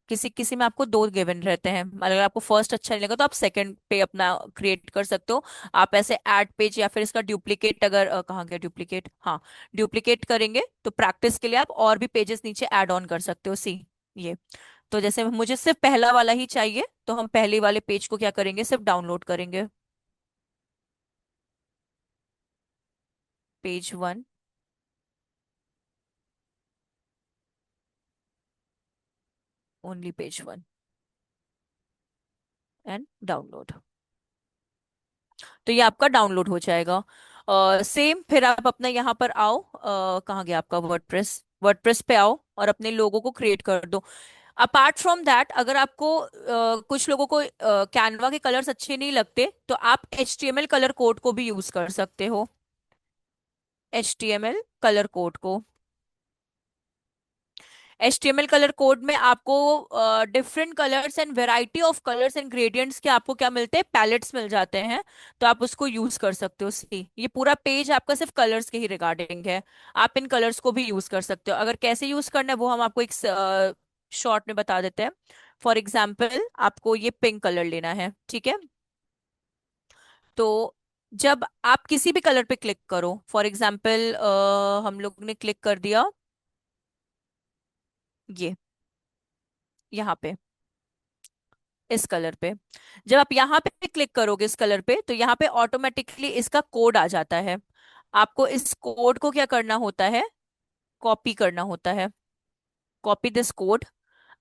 किसी किसी में आपको दो गिवन रहते हैं। अगर आपको फर्स्ट अच्छा नहीं लगा तो आप सेकंड पे अपना क्रिएट कर सकते हो। आप ऐसे ऐड पेज या फिर इसका डुप्लीकेट, अगर कहाँ गया डुप्लीकेट, हाँ, डुप्लीकेट करेंगे तो प्रैक्टिस के लिए आप और भी पेजेस नीचे ऐड ऑन कर सकते हो। सी, ये, तो जैसे मुझे सिर्फ पहला वाला ही चाहिए, तो हम पहले वाले पेज को क्या करेंगे, सिर्फ डाउनलोड करेंगे। Page one, only page one, and download. तो ये आपका डाउनलोड हो जाएगा। सेम, फिर आप अपना यहाँ पर आओ, कहाँ गया आपका वर्डप्रेस, वर्डप्रेस पे आओ और अपने लोगों को क्रिएट कर दो। अपार्ट फ्रॉम दैट, अगर आपको कुछ लोगों को कैनवा के कलर्स अच्छे नहीं लगते, तो आप HTML कलर कोड को भी यूज कर सकते हो। HTML कलर कोड को, HTML कलर कोड में आपको different colours and variety of colours and gradients के आपको क्या मिलते हैं, पैलेट्स मिल जाते हैं। तो आप उसको यूज कर सकते हो। सी, ये पूरा पेज आपका सिर्फ कलर्स के ही रिगार्डिंग है। आप इन कलर्स को भी यूज कर सकते हो। अगर कैसे यूज करना है वो हम आपको एक शॉर्ट में बता देते हैं। फॉर एग्जाम्पल आपको ये पिंक कलर लेना है, ठीक है। तो जब आप किसी भी कलर पे क्लिक करो, फॉर एग्जाम्पल हम लोग ने क्लिक कर दिया ये यहाँ पे, इस कलर पे। जब आप यहाँ पे क्लिक करोगे इस कलर पे, तो यहाँ पे ऑटोमेटिकली इसका कोड आ जाता है। आपको इस कोड को क्या करना होता है, कॉपी करना होता है। Copy this code.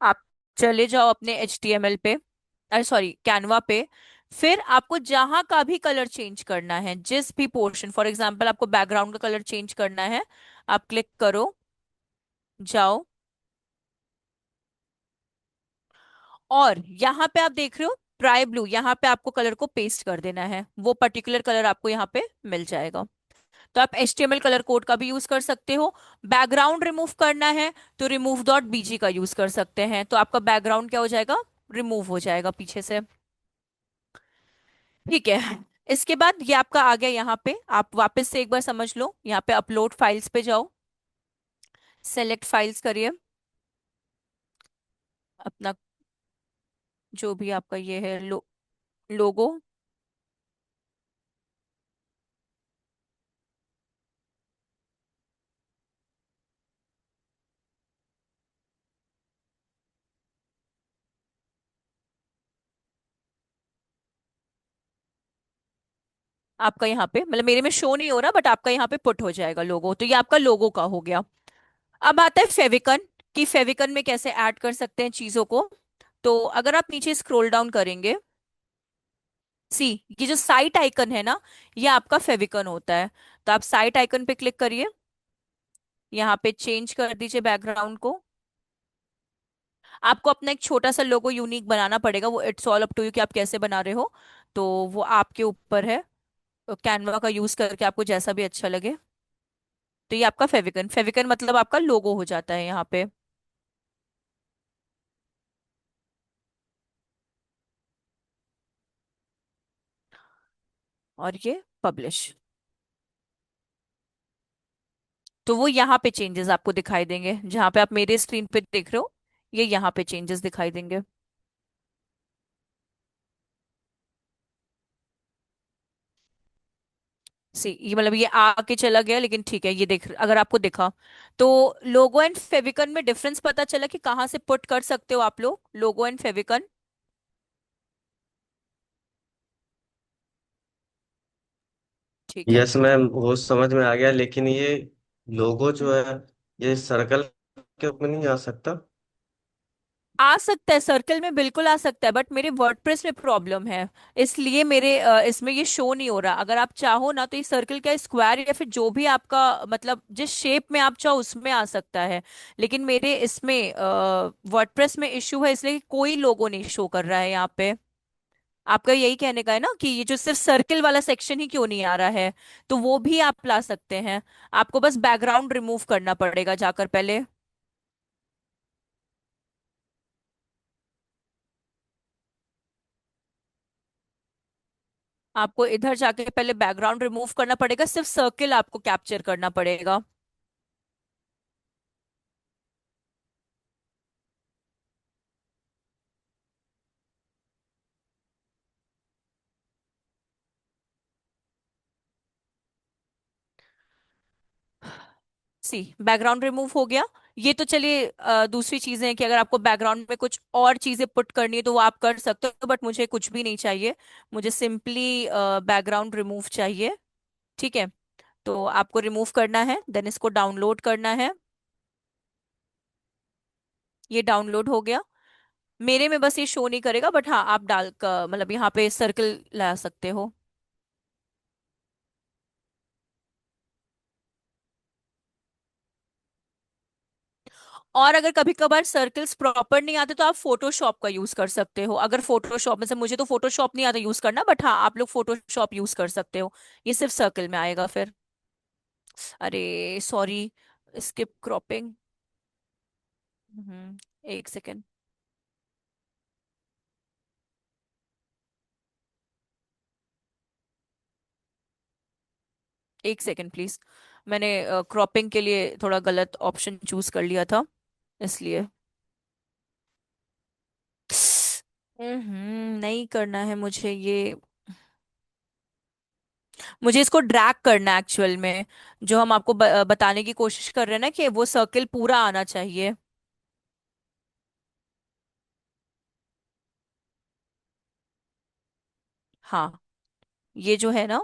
आप चले जाओ अपने HTML पे, अरे सॉरी, कैनवा पे। फिर आपको जहां का भी कलर चेंज करना है, जिस भी पोर्शन, फॉर एग्जांपल आपको बैकग्राउंड का कलर चेंज करना है, आप क्लिक करो, जाओ, और यहाँ पे आप देख रहे हो ट्राई ब्लू, यहाँ पे आपको कलर को पेस्ट कर देना है, वो पर्टिकुलर कलर आपको यहाँ पे मिल जाएगा। तो आप HTML कलर कोड का भी यूज कर सकते हो। बैकग्राउंड रिमूव करना है तो remove.bg का यूज कर सकते हैं, तो आपका बैकग्राउंड क्या हो जाएगा, रिमूव हो जाएगा पीछे से। ठीक है। इसके बाद ये आपका आ गया यहाँ पे। आप वापस से एक बार समझ लो, यहाँ पे अपलोड फाइल्स पे जाओ, सेलेक्ट फाइल्स करिए अपना, जो भी आपका ये है लोगो। आपका यहाँ पे मतलब मेरे में शो नहीं हो रहा, बट आपका यहाँ पे पुट हो जाएगा लोगो, तो ये आपका लोगो का हो गया। अब आता है फेविकन, कि फेविकन में कैसे ऐड कर सकते हैं चीजों को। तो अगर आप नीचे स्क्रॉल डाउन करेंगे, सी, ये जो साइट आइकन है ना, ये आपका फेविकन होता है। तो आप साइट आइकन पे क्लिक करिए, यहाँ पे चेंज कर दीजिए बैकग्राउंड को। आपको अपना एक छोटा सा लोगो यूनिक बनाना पड़ेगा, वो it's all up to you कि आप कैसे बना रहे हो। तो वो आपके ऊपर है, कैनवा का यूज करके आपको जैसा भी अच्छा लगे। तो ये आपका फेविकन, फेविकन मतलब आपका लोगो हो जाता है यहाँ पे। और ये पब्लिश। तो वो यहाँ पे चेंजेस आपको दिखाई देंगे, जहाँ पे आप मेरे स्क्रीन पे देख रहे हो, ये यहाँ पे चेंजेस दिखाई देंगे। सी, ये मतलब ये आके चला गया, लेकिन ठीक है, ये देख अगर आपको दिखा। तो लोगो एंड फेविकन में डिफरेंस पता चला कि कहाँ से पुट कर सकते हो आप लोग लोगो एंड फेविकन। ठीक है। यस मैम, वो समझ में आ गया, लेकिन ये लोगो जो है ये सर्कल के रूप में नहीं आ सकता? आ सकता है, सर्कल में बिल्कुल आ सकता है, बट मेरे वर्डप्रेस में प्रॉब्लम है, इसलिए मेरे इसमें ये शो नहीं हो रहा। अगर आप चाहो ना तो ये सर्कल क्या स्क्वायर या फिर जो भी आपका मतलब जिस शेप में आप चाहो उसमें आ सकता है। लेकिन मेरे इसमें वर्डप्रेस में इश्यू है, इसलिए कोई लोगो नहीं शो कर रहा है यहाँ पे। आपका यही कहने का है ना कि ये जो सिर्फ सर्कल वाला सेक्शन ही क्यों नहीं आ रहा है, तो वो भी आप ला सकते हैं। आपको बस बैकग्राउंड रिमूव करना पड़ेगा जाकर पहले। आपको इधर जाके पहले बैकग्राउंड रिमूव करना पड़ेगा, सिर्फ सर्किल आपको कैप्चर करना पड़ेगा। सी, बैकग्राउंड रिमूव हो गया। ये तो चलिए दूसरी चीजें हैं कि अगर आपको बैकग्राउंड में कुछ और चीजें पुट करनी है तो वो आप कर सकते हो, बट मुझे कुछ भी नहीं चाहिए। मुझे सिंपली बैकग्राउंड रिमूव चाहिए। ठीक है। तो आपको रिमूव करना है, देन इसको डाउनलोड करना है। ये डाउनलोड हो गया। मेरे में बस ये शो नहीं करेगा, बट हाँ आप मतलब यहाँ पे सर्कल ला सकते हो। और अगर कभी कभार सर्कल्स प्रॉपर नहीं आते तो आप फोटोशॉप का यूज कर सकते हो। अगर फोटोशॉप में से, मुझे तो फोटोशॉप नहीं आता यूज करना, बट हाँ आप लोग फोटोशॉप यूज कर सकते हो। ये सिर्फ सर्कल में आएगा फिर। अरे सॉरी, स्किप क्रॉपिंग। एक सेकेंड। एक सेकेंड प्लीज। मैंने क्रॉपिंग के लिए थोड़ा गलत ऑप्शन चूज कर लिया था, इसलिए। नहीं करना है मुझे ये। मुझे इसको ड्रैग करना है एक्चुअल में। जो हम आपको बताने की कोशिश कर रहे हैं ना कि वो सर्किल पूरा आना चाहिए। हाँ, ये जो है ना,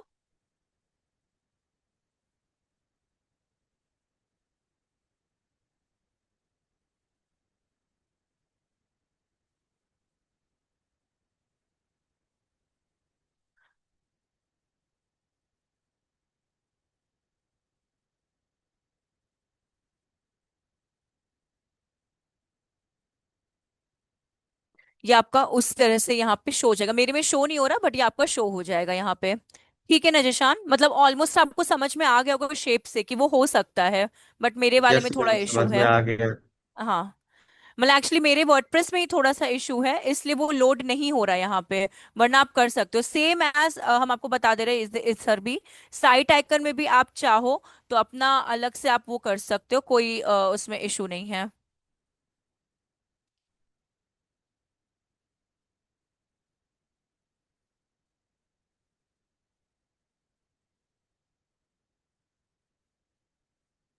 ये आपका उस तरह से यहाँ पे शो हो जाएगा। मेरे में शो नहीं हो रहा, बट ये आपका शो हो जाएगा यहाँ पे। ठीक है ना जिशान, मतलब ऑलमोस्ट आपको समझ में आ गया होगा शेप से कि वो हो सकता है, बट मेरे वाले यस में थोड़ा मैम, इशू समझ में है। आ गया। हाँ। मतलब एक्चुअली मेरे वर्डप्रेस में ही थोड़ा सा इशू है, इसलिए वो लोड नहीं हो रहा है यहाँ पे। वरना आप कर सकते हो सेम एज हम आपको बता दे रहे हैं इस सर भी। साइट आइकन में भी आप चाहो तो अपना अलग से आप वो कर सकते हो, कोई उसमें इशू नहीं है।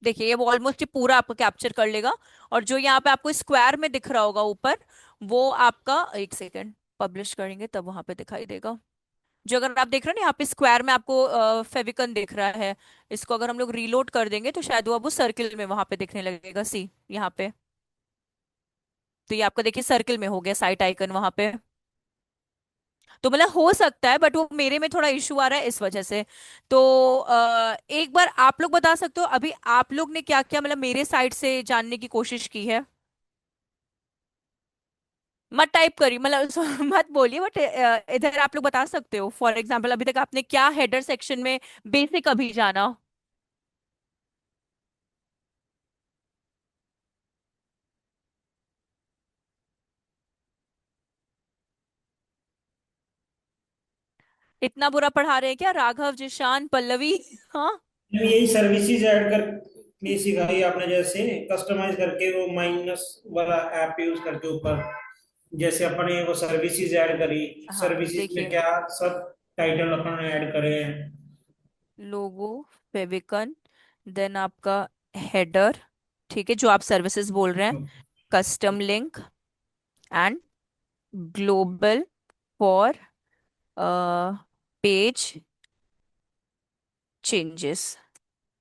देखिए ये वो ऑलमोस्ट पूरा आपको कैप्चर कर लेगा। और जो यहाँ पे आपको स्क्वायर में दिख रहा होगा ऊपर, वो आपका, एक सेकेंड, पब्लिश करेंगे तब वहां पे दिखाई देगा। जो अगर आप देख रहे हो ना यहाँ पे स्क्वायर में आपको फेविकन दिख रहा है, इसको अगर हम लोग रीलोड कर देंगे तो शायद वो अब वो सर्किल में वहां पे दिखने लगेगा, सी यहाँ पे। तो ये आपका देखिए सर्किल में हो गया साइट आइकन वहां पे। तो मतलब हो सकता है, बट वो मेरे में थोड़ा इशू आ रहा है इस वजह से। तो एक बार आप लोग बता सकते हो अभी आप लोग ने क्या क्या मतलब मेरे साइड से जानने की कोशिश की है। मत टाइप करिए, मतलब मत बोलिए, बट इधर आप लोग बता सकते हो। फॉर एग्जाम्पल अभी तक आपने क्या हेडर सेक्शन में बेसिक अभी जाना। इतना बुरा पढ़ा रहे हैं क्या राघव, जिशान, पल्लवी? हाँ। यही सर्विसेज ऐड कर ये सिखाई आपने, जैसे कस्टमाइज करके वो माइनस वाला ऐप यूज करके ऊपर, जैसे अपने वो सर्विसेज ऐड करी। हाँ सर्विसेज में देखिए, क्या सब टाइटल अपन ने ऐड करे हैं। लोगो, फेविकन, देन आपका हेडर, ठीक है जो आप सर्विसेज बोल रहे हैं, custom link and global for page changes.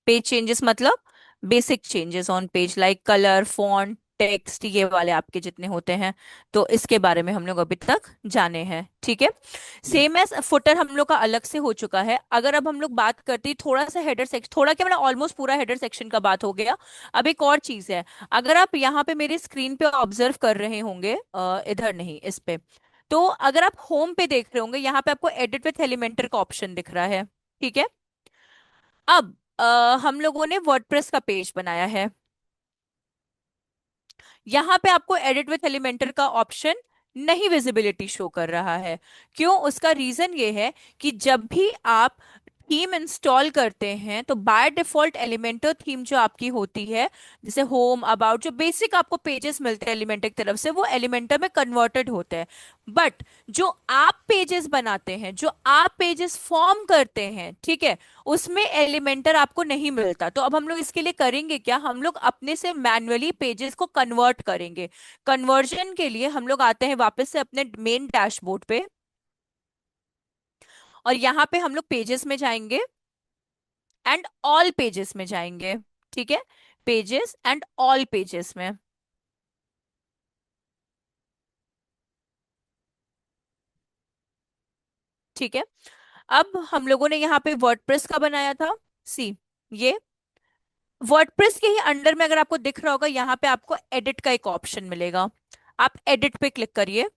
Page changes मतलब basic changes on page like colour, font, text, ये वाले आपके जितने होते हैं। तो इसके बारे में हम लोग अभी तक जाने हैं, ठीक है। सेम एज फुटर हम लोग का अलग से हो चुका है। अगर अब हम लोग बात करते हैं थोड़ा सा हेडर सेक्शन, थोड़ा क्या मतलब ऑलमोस्ट पूरा हेडर सेक्शन का बात हो गया। अब एक और चीज है, अगर आप यहाँ पे मेरी स्क्रीन पे ऑब्जर्व कर रहे होंगे, इधर नहीं इस पे, तो अगर आप होम पे देख रहे होंगे यहाँ पे आपको एडिट विथ एलिमेंटर का ऑप्शन दिख रहा है, ठीक है। अब हम लोगों ने वर्डप्रेस का पेज बनाया है, यहाँ पे आपको एडिट विथ एलिमेंटर का ऑप्शन नहीं विजिबिलिटी शो कर रहा है। क्यों? उसका रीजन ये है कि जब भी आप थीम इंस्टॉल करते हैं तो बाय डिफॉल्ट एलिमेंटर थीम जो आपकी होती है, जैसे होम, अबाउट, जो बेसिक आपको पेजेस मिलते हैं एलिमेंटर की तरफ से, वो एलिमेंटर में कन्वर्टेड होते हैं। बट जो आप पेजेस बनाते हैं, जो आप पेजेस फॉर्म करते हैं, ठीक है, उसमें एलिमेंटर आपको नहीं मिलता। तो अब हम लोग इसके लिए करेंगे क्या, हम लोग अपने से मैन्युअली पेजेस को कन्वर्ट करेंगे। कन्वर्जन के लिए हम लोग आते हैं वापस से अपने मेन डैशबोर्ड पे, और यहाँ पे हम लोग पेजेस में जाएंगे एंड ऑल पेजेस में जाएंगे, ठीक है, पेजेस एंड ऑल पेजेस में, ठीक है। अब हम लोगों ने यहाँ पे वर्डप्रेस का बनाया था, सी, ये वर्डप्रेस के ही अंडर में अगर आपको दिख रहा होगा यहाँ पे आपको एडिट का एक ऑप्शन मिलेगा, आप एडिट पे क्लिक करिए।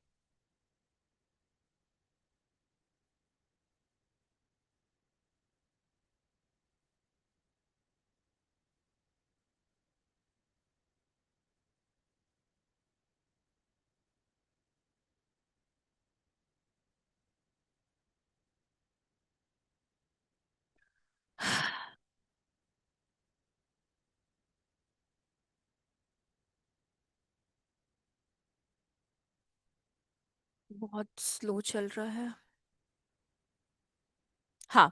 बहुत स्लो चल रहा है। हाँ,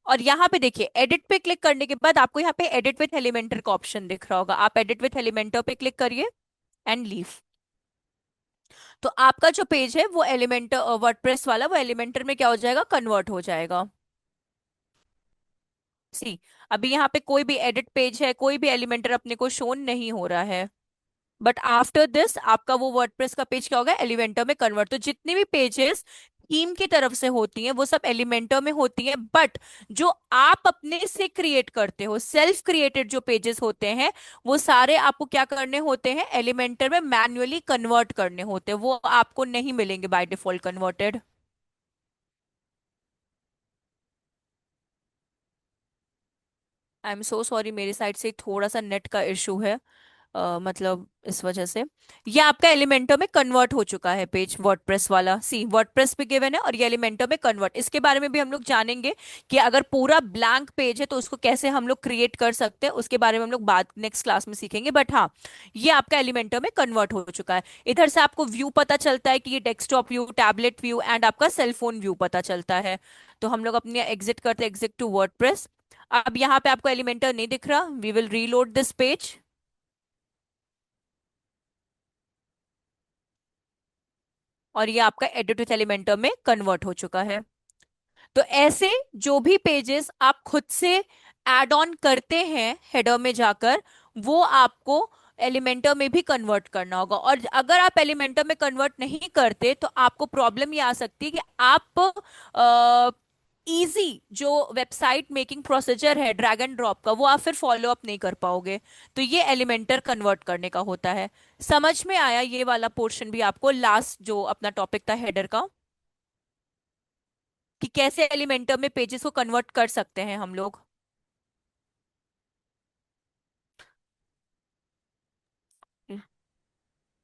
और यहाँ पे देखिए एडिट पे क्लिक करने के बाद आपको यहाँ पे एडिट विथ एलिमेंटर का ऑप्शन दिख रहा होगा, आप एडिट विथ एलिमेंटर पे क्लिक करिए एंड लीव। तो आपका जो पेज है वो एलिमेंटर, वर्डप्रेस वाला, वो एलिमेंटर में क्या हो जाएगा, कन्वर्ट हो जाएगा। सी, अभी यहाँ पे कोई भी एडिट पेज है, कोई भी एलिमेंटर अपने को शोन नहीं हो रहा है। बट आफ्टर दिस आपका वो वर्डप्रेस का पेज क्या होगा, एलिमेंटर में कन्वर्ट। तो जितनी भी पेजेस थीम की तरफ से होती हैं वो सब एलिमेंटर में होती हैं, बट जो आप अपने से क्रिएट करते हो, सेल्फ क्रिएटेड जो पेजेस होते हैं, वो सारे आपको क्या करने होते हैं, एलिमेंटर में मैन्युअली कन्वर्ट करने होते हैं, वो आपको नहीं मिलेंगे by default converted. I am so sorry, मेरी साइड से थोड़ा सा नेट का इशू है। मतलब इस वजह से ये आपका एलिमेंटो में कन्वर्ट हो चुका है पेज वर्डप्रेस वाला। सी वर्डप्रेस पे गिवन है और ये एलिमेंटो में कन्वर्ट, इसके बारे में भी हम लोग जानेंगे कि अगर पूरा ब्लैंक पेज है तो उसको कैसे हम लोग क्रिएट कर सकते हैं, उसके बारे में हम लोग बात नेक्स्ट क्लास में सीखेंगे। बट हाँ, ये आपका एलिमेंटो में कन्वर्ट हो चुका है। इधर से आपको व्यू पता चलता है कि ये desktop view, tablet view and आपका सेलफोन व्यू पता चलता है। तो हम लोग अपने एग्जिट करते एग्जिट टू वर्डप्रेस। अब यहाँ पे आपको एलिमेंटर नहीं दिख रहा, we will reload this page. और ये आपका एडिट विथ एलिमेंटर में कन्वर्ट हो चुका है। तो ऐसे जो भी पेजेस आप खुद से ऐड ऑन करते हैं हेडर में जाकर, वो आपको एलिमेंटर में भी कन्वर्ट करना होगा। और अगर आप एलिमेंटर में कन्वर्ट नहीं करते तो आपको प्रॉब्लम ये आ सकती है कि आप इजी जो वेबसाइट मेकिंग प्रोसीजर है ड्रैग एंड ड्रॉप का, वो आप फिर फॉलो अप नहीं कर पाओगे। तो ये एलिमेंटर कन्वर्ट करने का होता है। समझ में आया ये वाला पोर्शन भी आपको, लास्ट जो अपना टॉपिक था हेडर का, कि कैसे एलिमेंटर में पेजेस को कन्वर्ट कर सकते हैं हम लोग।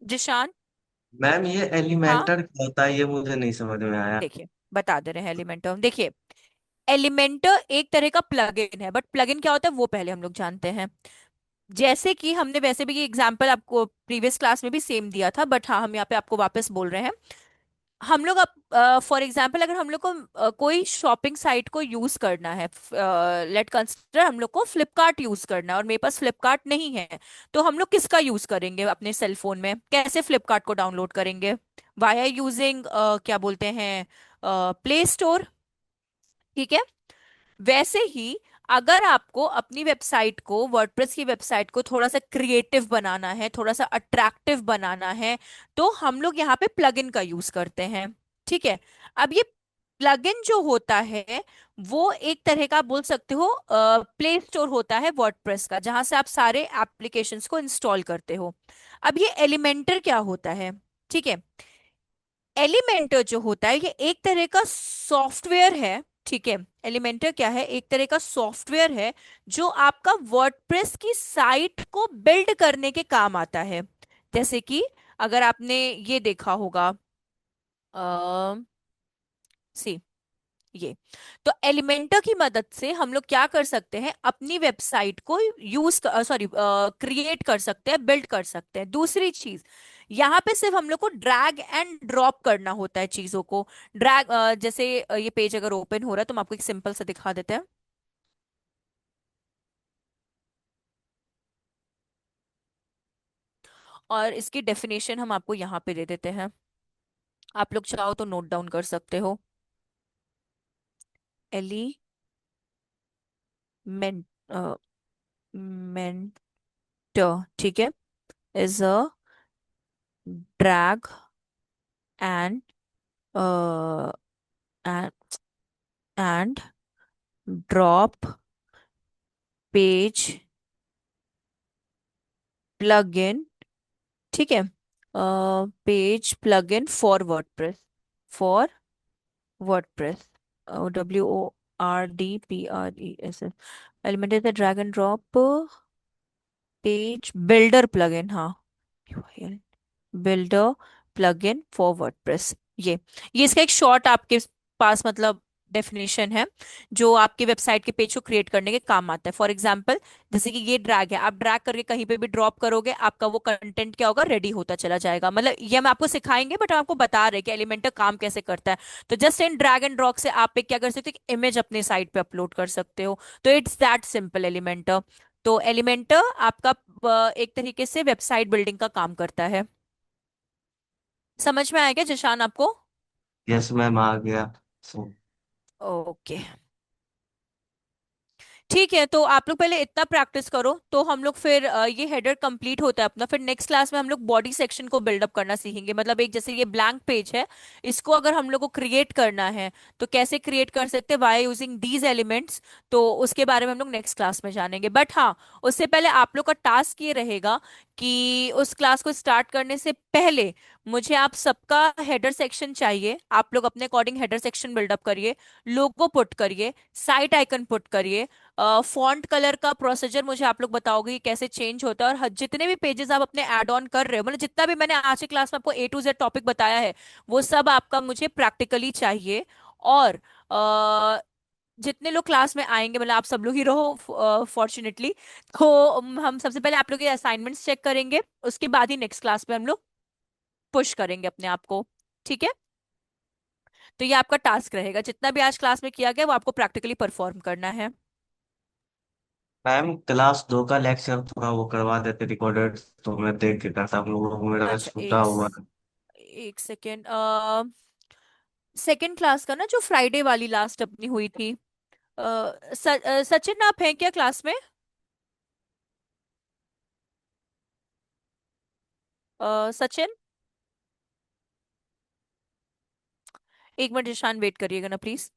जिशान। मैम ये हाँ, एलिमेंटर क्या होता है, ये मुझे नहीं समझ में आया। देखिए बता दे रहे हैं एलिमेंटर। देखिए, एलिमेंटर एक तरह का प्लगइन है, बट प्लगइन क्या होता है वो पहले हम लोग जानते हैं। जैसे कि हमने वैसे भी ये एग्जांपल आपको प्रीवियस क्लास में भी सेम दिया था, बट हाँ हम यहाँ पे आपको वापस बोल रहे हैं। हम लोग अब फॉर एग्जांपल अगर हम लोग को कोई शॉपिंग साइट को यूज करना है, लेट कंसिडर हम लोग को फ्लिपकार्ट यूज करना है और मेरे पास फ्लिपकार्ट नहीं है, तो हम लोग किसका यूज करेंगे अपने सेल फोन में, कैसे फ्लिपकार्ट को डाउनलोड करेंगे? वाया यूजिंग क्या बोलते हैं, प्ले स्टोर। ठीक है। वैसे ही अगर आपको अपनी वेबसाइट को, वर्डप्रेस की वेबसाइट को थोड़ा सा क्रिएटिव बनाना है, थोड़ा सा अट्रैक्टिव बनाना है, तो हम लोग यहाँ पे प्लगइन का यूज करते हैं। ठीक है। अब ये प्लगइन जो होता है वो एक तरह का बोल सकते हो प्ले स्टोर होता है वर्डप्रेस का, जहां से आप सारे एप्लीकेशंस को इंस्टॉल करते हो। अब ये एलिमेंटर क्या होता है? ठीक है। एलिमेंटर जो होता है ये एक तरह का सॉफ्टवेयर है। ठीक है। एलिमेंटर क्या है? एक तरह का सॉफ्टवेयर है जो आपका वर्डप्रेस की साइट को बिल्ड करने के काम आता है। जैसे कि अगर आपने ये देखा होगा, सी ये, तो एलिमेंटर की मदद से हम लोग क्या कर सकते हैं, अपनी वेबसाइट को यूज सॉरी क्रिएट कर सकते हैं, बिल्ड कर सकते हैं। दूसरी चीज, यहाँ पे सिर्फ हम लोग को ड्रैग एंड ड्रॉप करना होता है चीजों को। ड्रैग जैसे ये पेज अगर ओपन हो रहा है तो हम आपको एक सिंपल सा दिखा देते हैं। और इसकी डेफिनेशन हम आपको यहाँ पे दे देते हैं, आप लोग चाहो तो नोट डाउन कर सकते हो। एलिमेंट मेंटर, ठीक है, is a drag and and and drop page plugin। ठीक है। Page plugin for WordPress, for WordPress, WORDPRESS। Element is drag and drop page builder plugin, हाँ, बिल्डर प्लगइन फॉर वर्डप्रेस। ये इसका एक शॉर्ट आपके पास मतलब डेफिनेशन है, जो आपके वेबसाइट के पेज को क्रिएट करने के काम आता है। फॉर एग्जांपल, जैसे कि ये ड्रैग है, आप ड्रैग करके कहीं पे भी ड्रॉप करोगे, आपका वो कंटेंट क्या होगा, रेडी होता चला जाएगा। मतलब ये हम आपको सिखाएंगे, बट हम आपको बता रहे हैं कि एलिमेंटर काम कैसे करता है। तो just in drag and drop से आप एक क्या कर सकते हो, इमेज अपने साइट पे अपलोड कर सकते हो। तो इट्स दैट सिंपल एलिमेंटर। तो एलिमेंटर आपका एक तरीके से वेबसाइट बिल्डिंग का काम करता है। समझ में आया क्या जिशान आपको? यस मैम, आ गया। So, ओके, ठीक है। तो आप लोग पहले इतना प्रैक्टिस करो, तो हम लोग फिर ये हेडर कंप्लीट होता है अपना, फिर नेक्स्ट क्लास में हम लोग बॉडी सेक्शन को बिल्डअप करना सीखेंगे। मतलब एक जैसे ये ब्लैंक पेज है, इसको अगर हम लोग को क्रिएट करना है तो कैसे क्रिएट कर सकते हैं, बाय यूजिंग दीज एलिमेंट्स। तो उसके बारे में हम लोग नेक्स्ट क्लास में जानेंगे। बट हाँ, उससे पहले आप लोग का टास्क ये रहेगा कि उस क्लास को स्टार्ट करने से पहले मुझे आप सबका हेडर सेक्शन चाहिए। आप लोग अपने अकॉर्डिंग हेडर सेक्शन बिल्डअप करिए, लोगो पुट करिए, साइट आइकन पुट करिए, फॉन्ट कलर का प्रोसीजर मुझे आप लोग बताओगे कि कैसे चेंज होता है, और जितने भी पेजेस आप अपने ऐड ऑन कर रहे हो, मतलब जितना भी मैंने आज की क्लास में आपको A to Z टॉपिक बताया है, वो सब आपका मुझे प्रैक्टिकली चाहिए। और जितने लोग क्लास में आएंगे, मतलब आप सब लोग ही रहो फॉर्चुनेटली, तो हम सबसे पहले आप लोग के असाइनमेंट्स चेक करेंगे, उसके बाद ही नेक्स्ट क्लास पे हम लोग पुश करेंगे अपने आप को। ठीक है? तो ये आपका टास्क रहेगा, जितना भी आज क्लास में किया गया वो आपको प्रैक्टिकली परफॉर्म करना है। मैम क्लास 2 का लेक्चर थोड़ा वो करवा देते रिकॉर्डेड, तो मैं देख के करता, हम लोगों को मेरा अच्छा, छूटा हुआ है। एक सेकेंड। सेकेंड क्लास का ना, जो फ्राइडे वाली लास्ट अपनी हुई थी, सचिन आप हैं क्या क्लास में? सचिन, एक मिनट ईशान, वेट करिएगा ना प्लीज।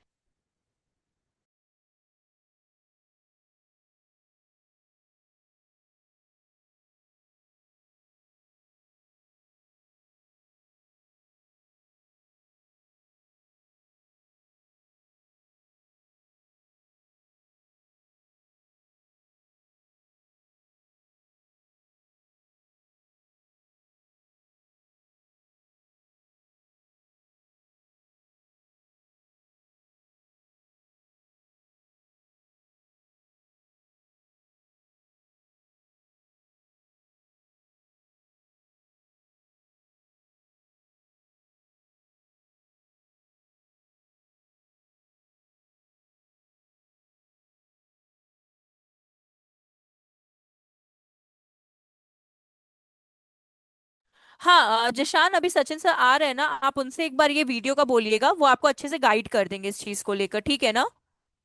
हाँ, जिशान, अभी सचिन सर आ रहे हैं ना, आप उनसे एक बार ये वीडियो का बोलिएगा, वो आपको अच्छे से गाइड कर देंगे इस चीज को लेकर, ठीक है ना?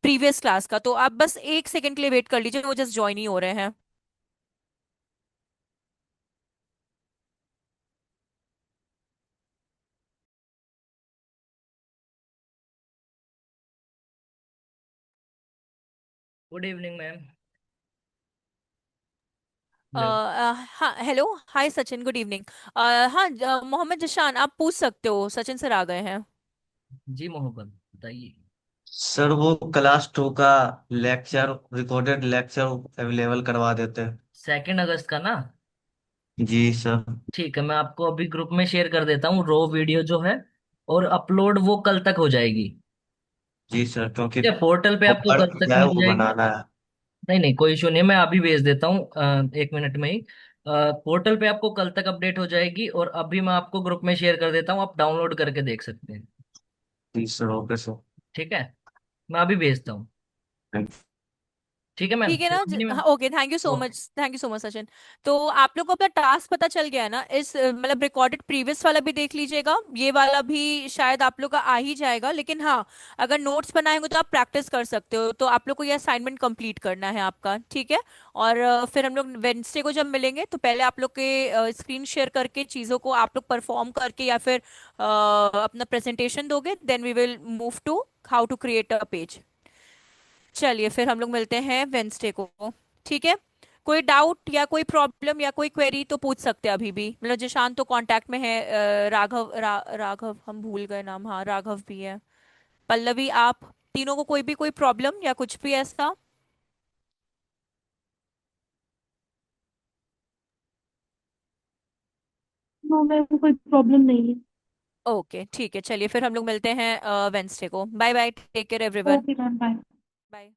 प्रीवियस क्लास का तो आप बस एक सेकंड के लिए वेट कर लीजिए, वो जस्ट ज्वाइन ही हो रहे हैं। Good evening ma'am. हेलो। हाँ, हेलो, हाय सचिन, गुड इवनिंग। हाँ, मोहम्मद जिशान, आप पूछ सकते हो, सचिन सर आ गए हैं। जी मोहब्बत बताइए। सर वो क्लास 2 का लेक्चर, रिकॉर्डेड लेक्चर अवेलेबल करवा देते हैं। 2 अगस्त का ना? जी सर। ठीक है, मैं आपको अभी ग्रुप में शेयर कर देता हूँ रो वीडियो जो है, और अपलोड वो कल तक हो जाएगी। जी सर, क्योंकि ठीक है, पोर्टल पे वो आपको कल वर्क तक क्या है मिल वो जाएगी। बनाना है। नहीं नहीं, कोई इशू नहीं है, मैं अभी भेज देता हूँ 1 मिनट में ही। पोर्टल पे आपको कल तक अपडेट हो जाएगी, और अभी मैं आपको ग्रुप में शेयर कर देता हूँ, आप डाउनलोड करके देख सकते हैं। जी सर, ओके सर। ठीक है, मैं अभी भेजता हूँ। ठीक है मैम, ठीक है ना? कोई नहीं हाँ, ma'am. Okay, thank you so much, thank you so much Sachin. तो आप लोग को अपना टास्क पता चल गया है ना? इस मतलब रिकॉर्डेड प्रीवियस वाला भी देख लीजिएगा, ये वाला भी शायद आप लोग का आ ही जाएगा, लेकिन हाँ, अगर नोट्स बनाएंगे तो आप प्रैक्टिस कर सकते हो, तो आप लोग को ये असाइनमेंट कंप्लीट करना है आपका, ठीक है? और फिर हम लोग वेडनेसडे को जब मिलेंगे तो पहले आप लोग के स्क्रीन शेयर करके चीज़ों को आप लोग परफॉर्म करके, या फिर अपना प्रेजेंटेशन दोगे, then we will move to how to create a page. चलिए, फिर हम लोग मिलते हैं वेंसडे को। ठीक है? कोई डाउट या कोई प्रॉब्लम या कोई क्वेरी तो पूछ सकते हैं अभी भी, मतलब जिशान तो कांटेक्ट में है, राघव, हम भूल गए नाम, हाँ राघव भी है, पल्लवी, आप तीनों को कोई भी कोई प्रॉब्लम या कुछ भी ऐसा? नो मैम, कोई प्रॉब्लम नहीं है। ओके, ठीक है, चलिए फिर हम लोग मिलते हैं वेंसडे को। Bye bye, take care everyone. Okay ma'am, bye. Bye.